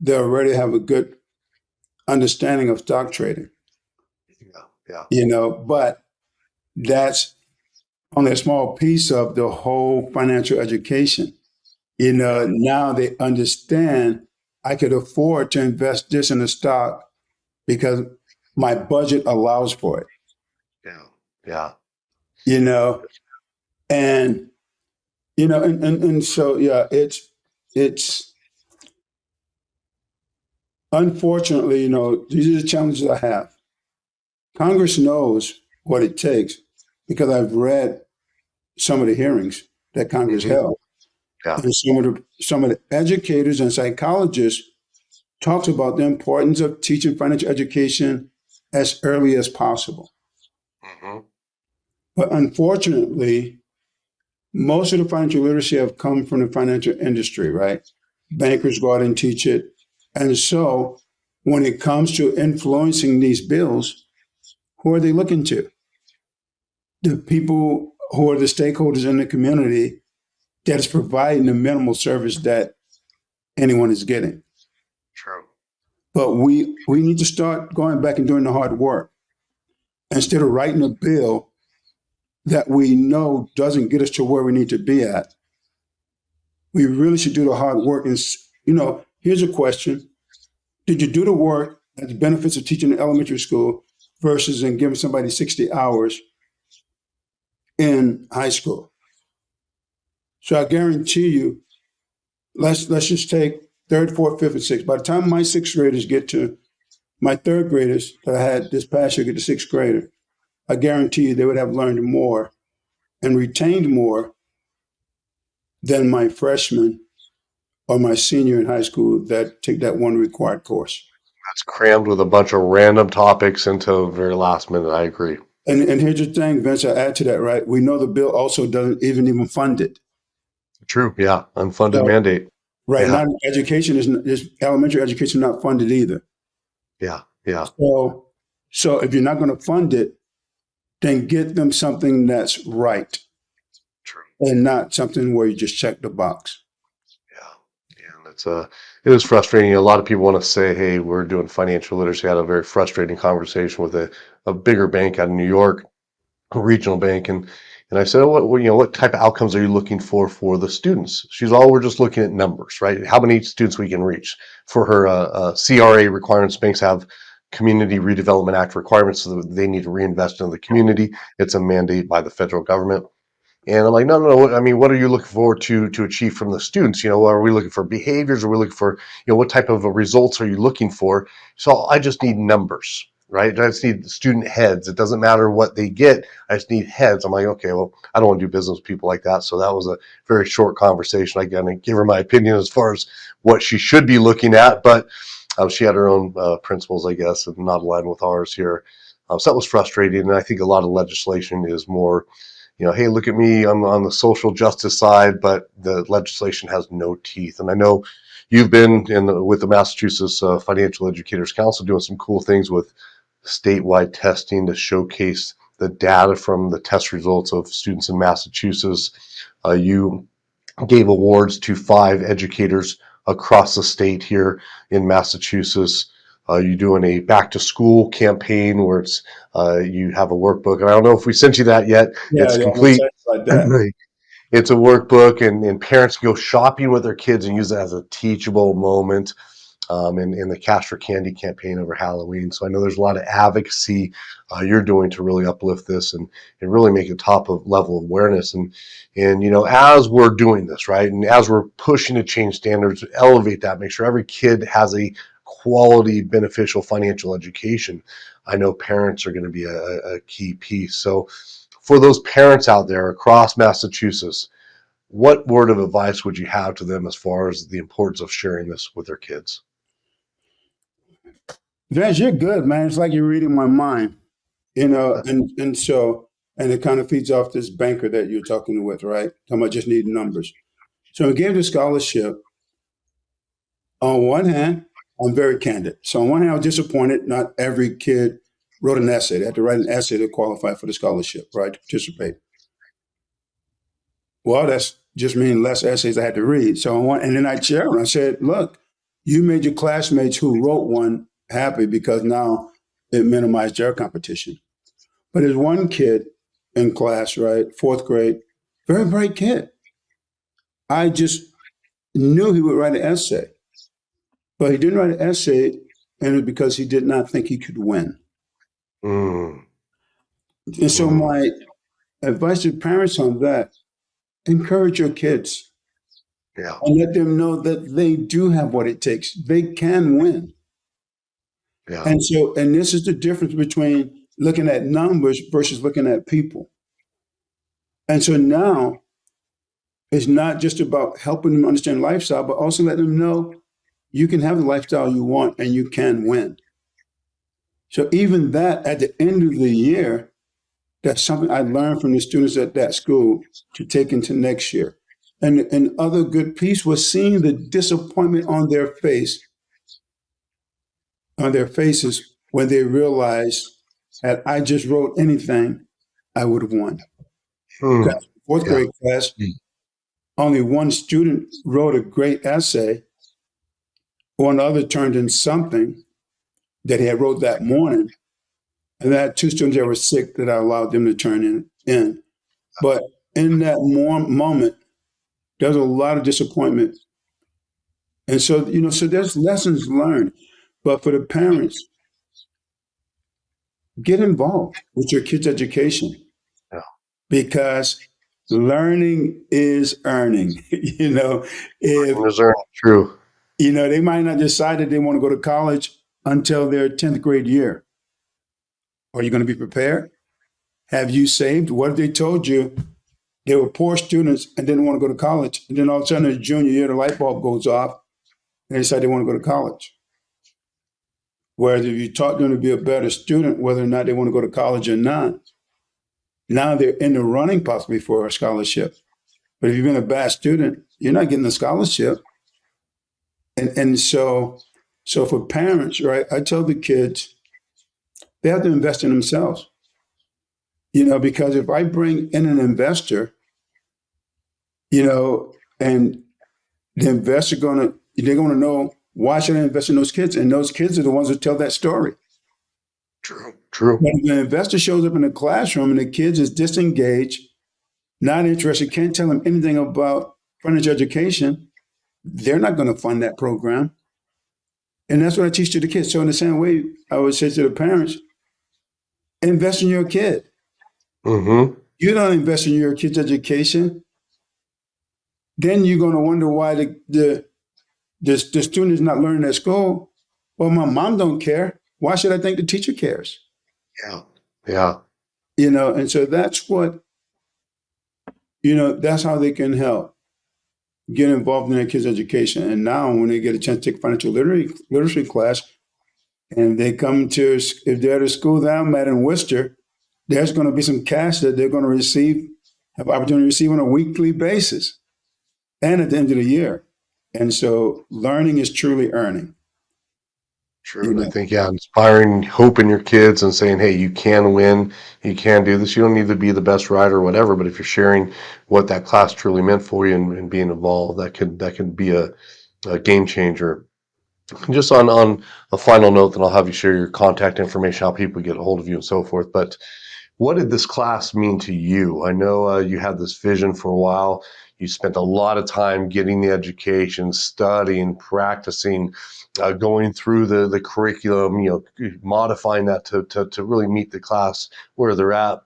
they already have a good understanding of stock trading. yeah, yeah, But that's only a small piece of the whole financial education. yeah, Now they understand I could afford to invest this in a stock because my budget allows for it. yeah, yeah. You know, and and so yeah, it's unfortunately, these are the challenges I have. Congress knows what it takes because I've read some of the hearings that Congress Hmm. held, Yeah, and some of the educators and psychologists talked about the importance of teaching financial education as early as possible. hmm, But unfortunately, most of the financial literacy have come from the financial industry, right? Bankers go out and teach it. And so when it comes to influencing these bills, who are they looking to? The people who are the stakeholders in the community that is providing the minimal service that anyone is getting. true. But we need to start going back and doing the hard work instead of writing a bill that we know doesn't get us to where we need to be at. We really should do the hard work. And here's a question: did you do the work at the benefits of teaching in elementary school versus in giving somebody 60 hours in high school? So I guarantee you, let's just take third, fourth, fifth, and sixth. By the time my sixth graders get to my third graders that I had this past year get to sixth grader, I guarantee you they would have learned more and retained more than my freshman or my senior in high school that take that one required course. That's crammed with a bunch of random topics until the very last minute. I agree. And here's the thing, Vince, I add to that, right? We know the bill also doesn't even fund it. True. Yeah. Unfunded So mandate. right Yeah. now, education is elementary education not funded either. Yeah. Yeah. So if you're not going to fund it, then get them something that's right True. and not something where you just check the box. Yeah. Yeah. And it is frustrating. A lot of people want to say, hey, we're doing financial literacy. I had a very frustrating conversation with a bigger bank out of New York, a regional bank. And I said, oh, what type of outcomes are you looking for the students? She's all, we're just looking at numbers, right? How many students we can reach for her CRA requirements. Banks have Community Redevelopment Act requirements, so that they need to reinvest in the community. It's a mandate by the federal government. And I'm like, no, no, no. I mean, what are you looking forward to achieve from the students? Are we looking for behaviors? Are we looking for, what type of results are you looking for? So I just need numbers, right? I just need student heads. It doesn't matter what they get. I just need heads. I'm like, okay, well, I don't want to do business with people like that. So that was a very short conversation. I kind of give her my opinion as far as what she should be looking at, but she had her own principles, I guess, and not aligned with ours here. So that was frustrating. And I think a lot of legislation is more, hey, look at me, I'm on the social justice side, but the legislation has no teeth. And I know you've been with the Massachusetts Financial Educators Council doing some cool things with statewide testing to showcase the data from the test results of students in Massachusetts. You gave awards to 5 educators across the state here in Massachusetts. You're doing a back to school campaign where it's you have a workbook. And I don't know if we sent you that yet. Yeah, It's yeah, I'm complete. excited about that. It's a workbook, and parents can go shopping with their kids and use it as a teachable moment in the Cash for Candy campaign over Halloween. So I know there's a lot of advocacy you're doing to really uplift this and really make it top of level of awareness. And as we're doing this, right, and as we're pushing to change standards, elevate that, make sure every kid has a quality, beneficial financial education. I know parents are going to be a key piece. So for those parents out there across Massachusetts, what word of advice would you have to them as far as the importance of sharing this with their kids? Vance, you're good, man. It's like you're reading my mind, and it kind of feeds off this banker that you're talking with, right? Talking about just needing numbers. So we gave the scholarship. On one hand, I'm very candid. So on one hand, I was disappointed. Not every kid wrote an essay. They had to write an essay to qualify for the scholarship, right? To participate. Well, that's just mean less essays I had to read. And then I shared them. I said, look, you made your classmates who wrote one happy because now it minimized their competition. But there's one kid in class, right? Fourth grade, very bright kid. I just knew he would write an essay, but he didn't write an essay, and it was because he did not think he could win. Mm, And so mm, my advice to parents on that, encourage your kids yeah. and let them know that they do have what it takes. They can win. Yeah. And this is the difference between looking at numbers versus looking at people. And so now it's not just about helping them understand lifestyle, but also letting them know you can have the lifestyle you want and you can win. So even that at the end of the year, that's something I learned from the students at that school to take into next year. And other good piece was seeing the disappointment on their faces when they realized that I just wrote anything, I would have won. Mm, Because fourth yeah. grade class, Mm. only one student wrote a great essay, one other turned in something that he had wrote that morning, and I had two students that were sick that I allowed them to turn in. But in that moment, there's a lot of disappointment. And so, so there's lessons learned. But for the parents, get involved with your kids' education Yeah. because learning is earning. If Is there true? they might not decide that they want to go to college until their 10th grade year. Are you going to be prepared? Have you saved? What if they told you they were poor students and didn't want to go to college? And then all of a sudden, in junior year, the light bulb goes off and they decide they want to go to college. Whereas if you taught them to be a better student, whether or not they want to go to college or not, now they're in the running possibly for a scholarship. But if you've been a bad student, you're not getting a scholarship. And so for parents, right, I tell the kids they have to invest in themselves. Because if I bring in an investor, and the investor they're gonna know why should I invest in those kids? And those kids are the ones who tell that story. True. True. But if the investor shows up in the classroom and the kids is disengaged, not interested, can't tell them anything about financial education, they're not going to fund that program. And that's what I teach to the kids. So in the same way, I would say to the parents, invest in your kid. Mm-hmm. You don't invest in your kid's education, then you're going to wonder why the student is not learning at school. Well, my mom don't care. Why should I think the teacher cares? Yeah. Yeah. And so that's how they can help get involved in their kids' education. And now when they get a chance to take financial literacy class and they come to, if they're at a school that I'm at in Worcester, there's going to be some cash that they're going to have opportunity to receive on a weekly basis and at the end of the year. And so learning is truly earning. True. And I think, yeah, inspiring hope in your kids and saying, hey, you can win, you can do this. You don't need to be the best writer or whatever, but if you're sharing what that class truly meant for you and being involved, that can be a game changer. Just on a final note, then I'll have you share your contact information, how people get a hold of you and so forth. But what did this class mean to you? I know you had this vision for a while. You spent a lot of time getting the education, studying, practicing, going through the curriculum, modifying that to really meet the class where they're at.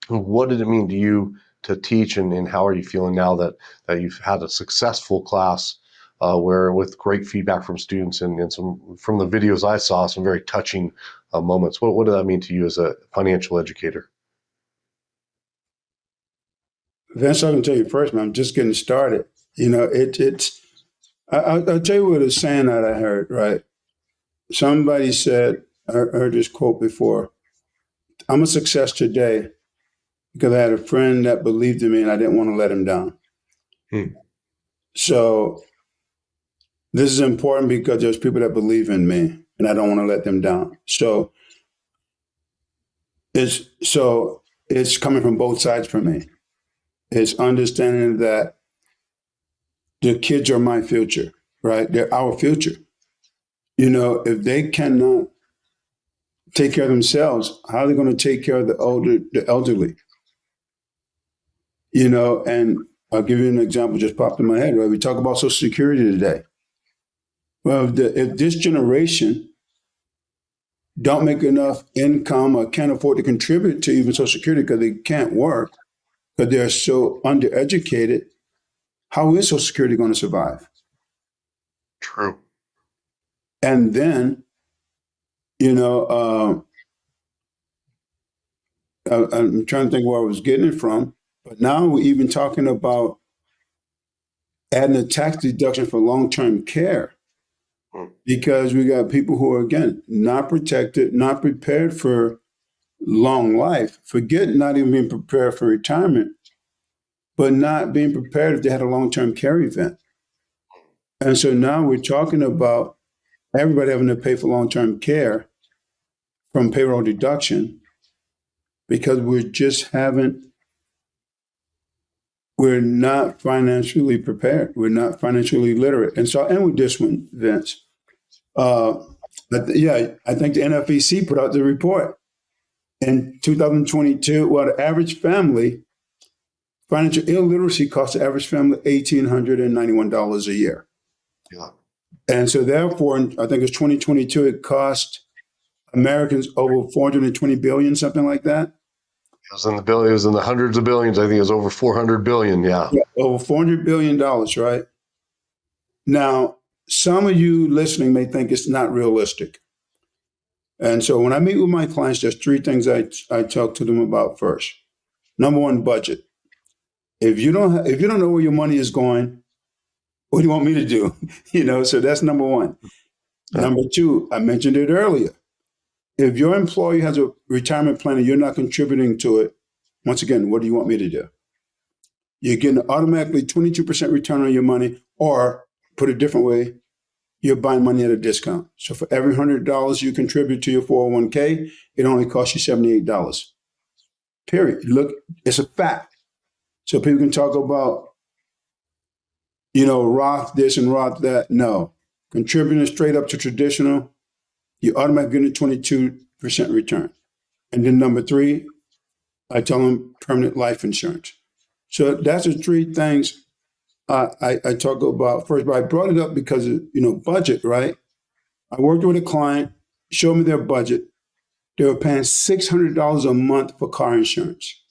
What did it mean to you to teach, and how are you feeling now that you've had a successful class where with great feedback from students and some from the videos I saw, some very touching moments. What did that mean to you as a financial educator? Vince, I can tell you first, man, I'm just getting started. I'll tell you what a saying that I heard, right? Somebody said, I heard this quote before, I'm a success today because I had a friend that believed in me and I didn't want to let him down. Hmm. So this is important because there's people that believe in me and I don't want to let them down. So it's coming from both sides for me. It's understanding that the kids are my future, right? They're our future. If they cannot take care of themselves, how are they going to take care of the elderly? And I'll give you an example just popped in my head, right? We talk about Social Security today. Well, if this generation don't make enough income or can't afford to contribute to even Social Security because they can't work, because they're so undereducated, how is Social Security going to survive? True. And then, you know, I'm trying to think where I was getting it from, but now we're even talking about adding a tax deduction for long-term care Hmm. because we got people who are, again, not protected, not prepared for long life, forget not even being prepared for retirement, but not being prepared if they had a long-term care event. And so now we're talking about everybody having to pay for long-term care from payroll deduction because we're not financially prepared. We're not financially literate. And so I'll end with this one, Vince. Uh, I think the NFEC put out the report in 2022. Well, the average family, financial illiteracy costs the average family $1,891 a year. Yeah. And so therefore, I think it's 2022, it cost Americans over 420 billion, something like that. It was in the hundreds of billions. I think it was over 400 billion. Yeah. Yeah, over $400 billion, right? Now, some of you listening may think it's not realistic. And so when I meet with my clients, there's three things I talk to them about first. Number one, budget. If you don't know where your money is going, what do you want me to do? So that's number one. Yeah. Number two, I mentioned it earlier. If your employee has a retirement plan and you're not contributing to it, once again, what do you want me to do? You're getting automatically 22% return on your money, or put a different way, you're buying money at a discount. So for every $100 you contribute to your 401k, it only costs you $78. Period. Look, it's a fact. So people can talk about, Roth this and Roth that. No. Contributing straight up to traditional, you automatically get a 22% return. And then number three, I tell them permanent life insurance. So that's the three things I talk about first. But I brought it up because of, budget, right? I worked with a client, showed me their budget. They were paying $600 a month for car insurance.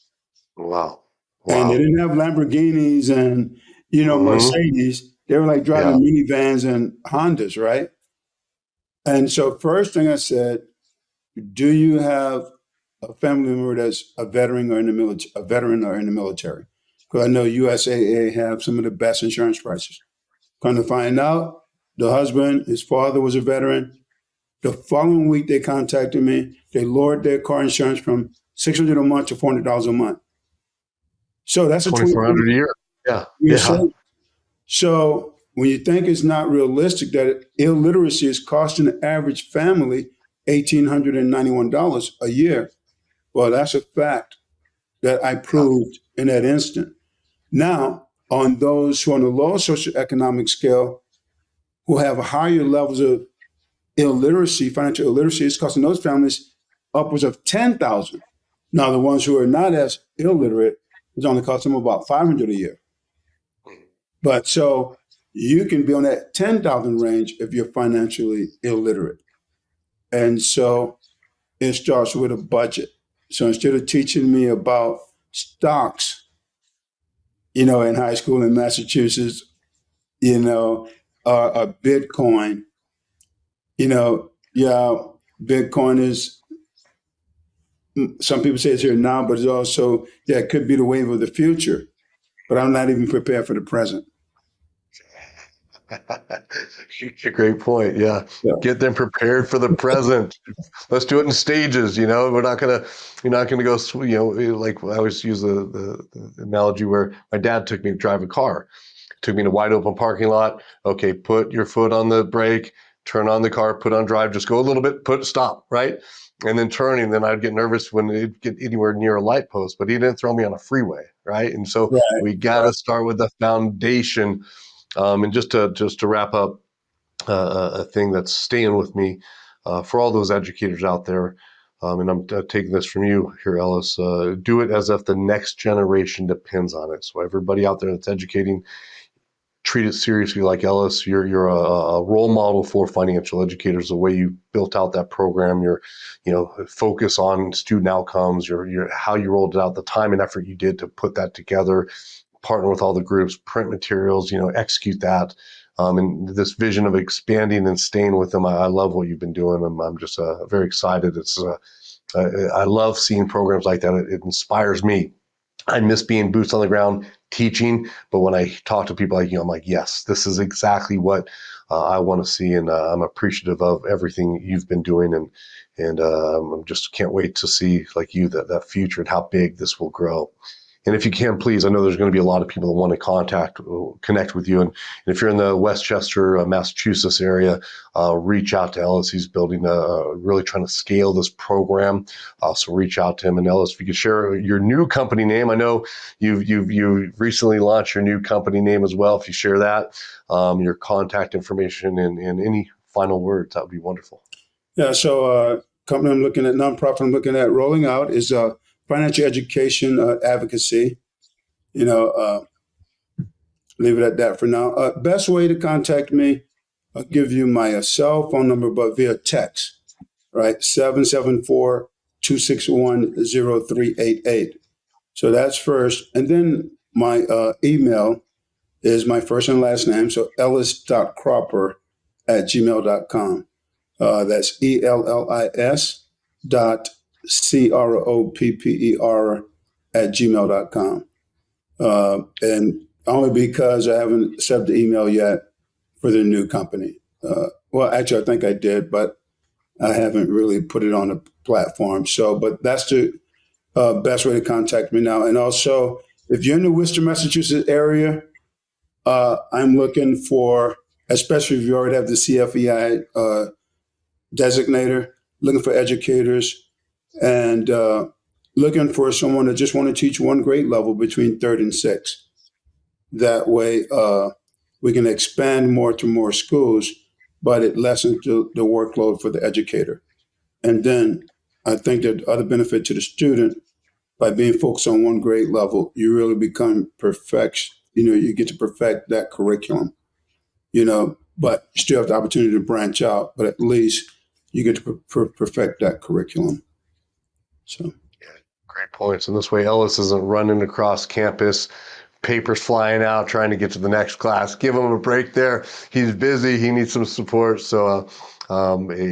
Wow. And they Wow. didn't have Lamborghinis and, Hmm. Mercedes. They were like driving Yeah. minivans and Hondas, right? And so first thing I said, do you have a family member that's a veteran or in the military? Because I know USAA have some of the best insurance prices. Come to find out, the husband, his father was a veteran. The following week, they contacted me. They lowered their car insurance from $600 a month to $400 a month. So that's a 2,400 a year. Yeah. year Yeah. savings. So when you think it's not realistic that illiteracy is costing the average family $1,891 a year, well, that's a fact that I Yeah. proved in that instant. Now, on those who are on the lower socioeconomic scale, who have higher levels of illiteracy, financial illiteracy, is costing those families upwards of 10,000. Now, the ones who are not as illiterate, it's only costing them about 500 a year. But so you can be on that 10,000 range if you're financially illiterate. And so it starts with a budget. So instead of teaching me about stocks, in high school in Massachusetts, or Bitcoin, yeah, Bitcoin is, some people say it's here now, but it's also, yeah, it could be the wave of the future. but I'm not even prepared for the present. A great point. Yeah. Yeah. Get them prepared for the present. Let's do it in stages. We're not you're not gonna go. Like I always use the analogy where my dad took me to drive a car. Took me in a wide open parking lot. Okay, put your foot on the brake, turn on the car, put on drive, just go a little bit, stop, right? And then turning, then I'd get nervous when it'd get anywhere near a light post, but he didn't throw me on a freeway, right? And so Right. we got to start with the foundation. And just to wrap up, a thing that's staying with me for all those educators out there, and I'm taking this from you here, Ellis, do it as if the next generation depends on it. So everybody out there that's educating, treat it seriously like Ellis. You're a role model for financial educators. The way you built out that program, your focus on student outcomes, your how you rolled it out, the time and effort you did to put that together, partner with all the groups, print materials, execute that. And this vision of expanding and staying with them, I love what you've been doing. I'm just very excited. I love seeing programs like that. It inspires me. I miss being boots on the ground teaching, but when I talk to people like you, I'm like, yes, this is exactly what I want to see, and I'm appreciative of everything you've been doing, and I just can't wait to see, like you, that future and how big this will grow. And if you can, please, I know there's going to be a lot of people that want to connect with you. And if you're in the Westchester, Massachusetts area, reach out to Ellis. He's building really trying to scale this program. So reach out to him. And Ellis, if you could share your new company name. I know you've recently launched your new company name as well. If you share that, your contact information and any final words, that would be wonderful. Yeah. So, company I'm looking at, nonprofit I'm looking at rolling out is financial education advocacy. Leave it at that for now. Best way to contact me, I'll give you my cell phone number, but via text, right? 774-261-0388. So that's first. And then my email is my first and last name. So ellis.cropper@gmail.com. That's ELLIS.CROPPER@gmail.com. And only because I haven't accepted the email yet for the new company. Well, actually, I think I did, but I haven't really put it on a platform. So, but that's the best way to contact me now. And also, if you're in the Worcester, Massachusetts area, I'm looking for, especially if you already have the CFEI designator, looking for educators and looking for someone that just want to teach one grade level between third and sixth. That way, we can expand more to more schools, but it lessens the workload for the educator. And then I think that the other benefit to the student, by being focused on one grade level, you really become perfect. You get to perfect that curriculum, but you still have the opportunity to branch out, but at least you get to perfect that curriculum. So. Great points. And this way, Ellis isn't running across campus, papers flying out, trying to get to the next class. Give him a break there. He's busy. He needs some support. So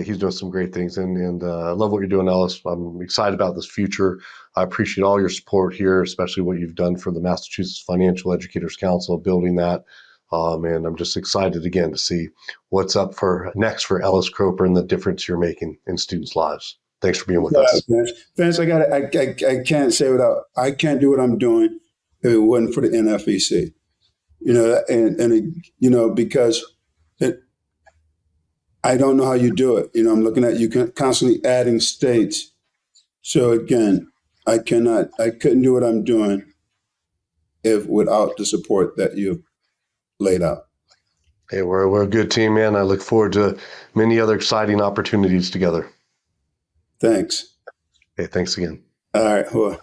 he's doing some great things. And I love what you're doing, Ellis. I'm excited about this future. I appreciate all your support here, especially what you've done for the Massachusetts Financial Educators Council, building that. And I'm just excited again to see what's up next for Ellis Cropper and the difference you're making in students' lives. Thanks for being with us. Vince, I can't say I can't do what I'm doing if it wasn't for the NFEC, because I don't know how you do it. I'm looking at you constantly adding states. So again, I couldn't do what I'm doing without the support that you've laid out. Hey, we're a good team, man. I look forward to many other exciting opportunities together. Thanks. Hey, thanks again. All right. Well.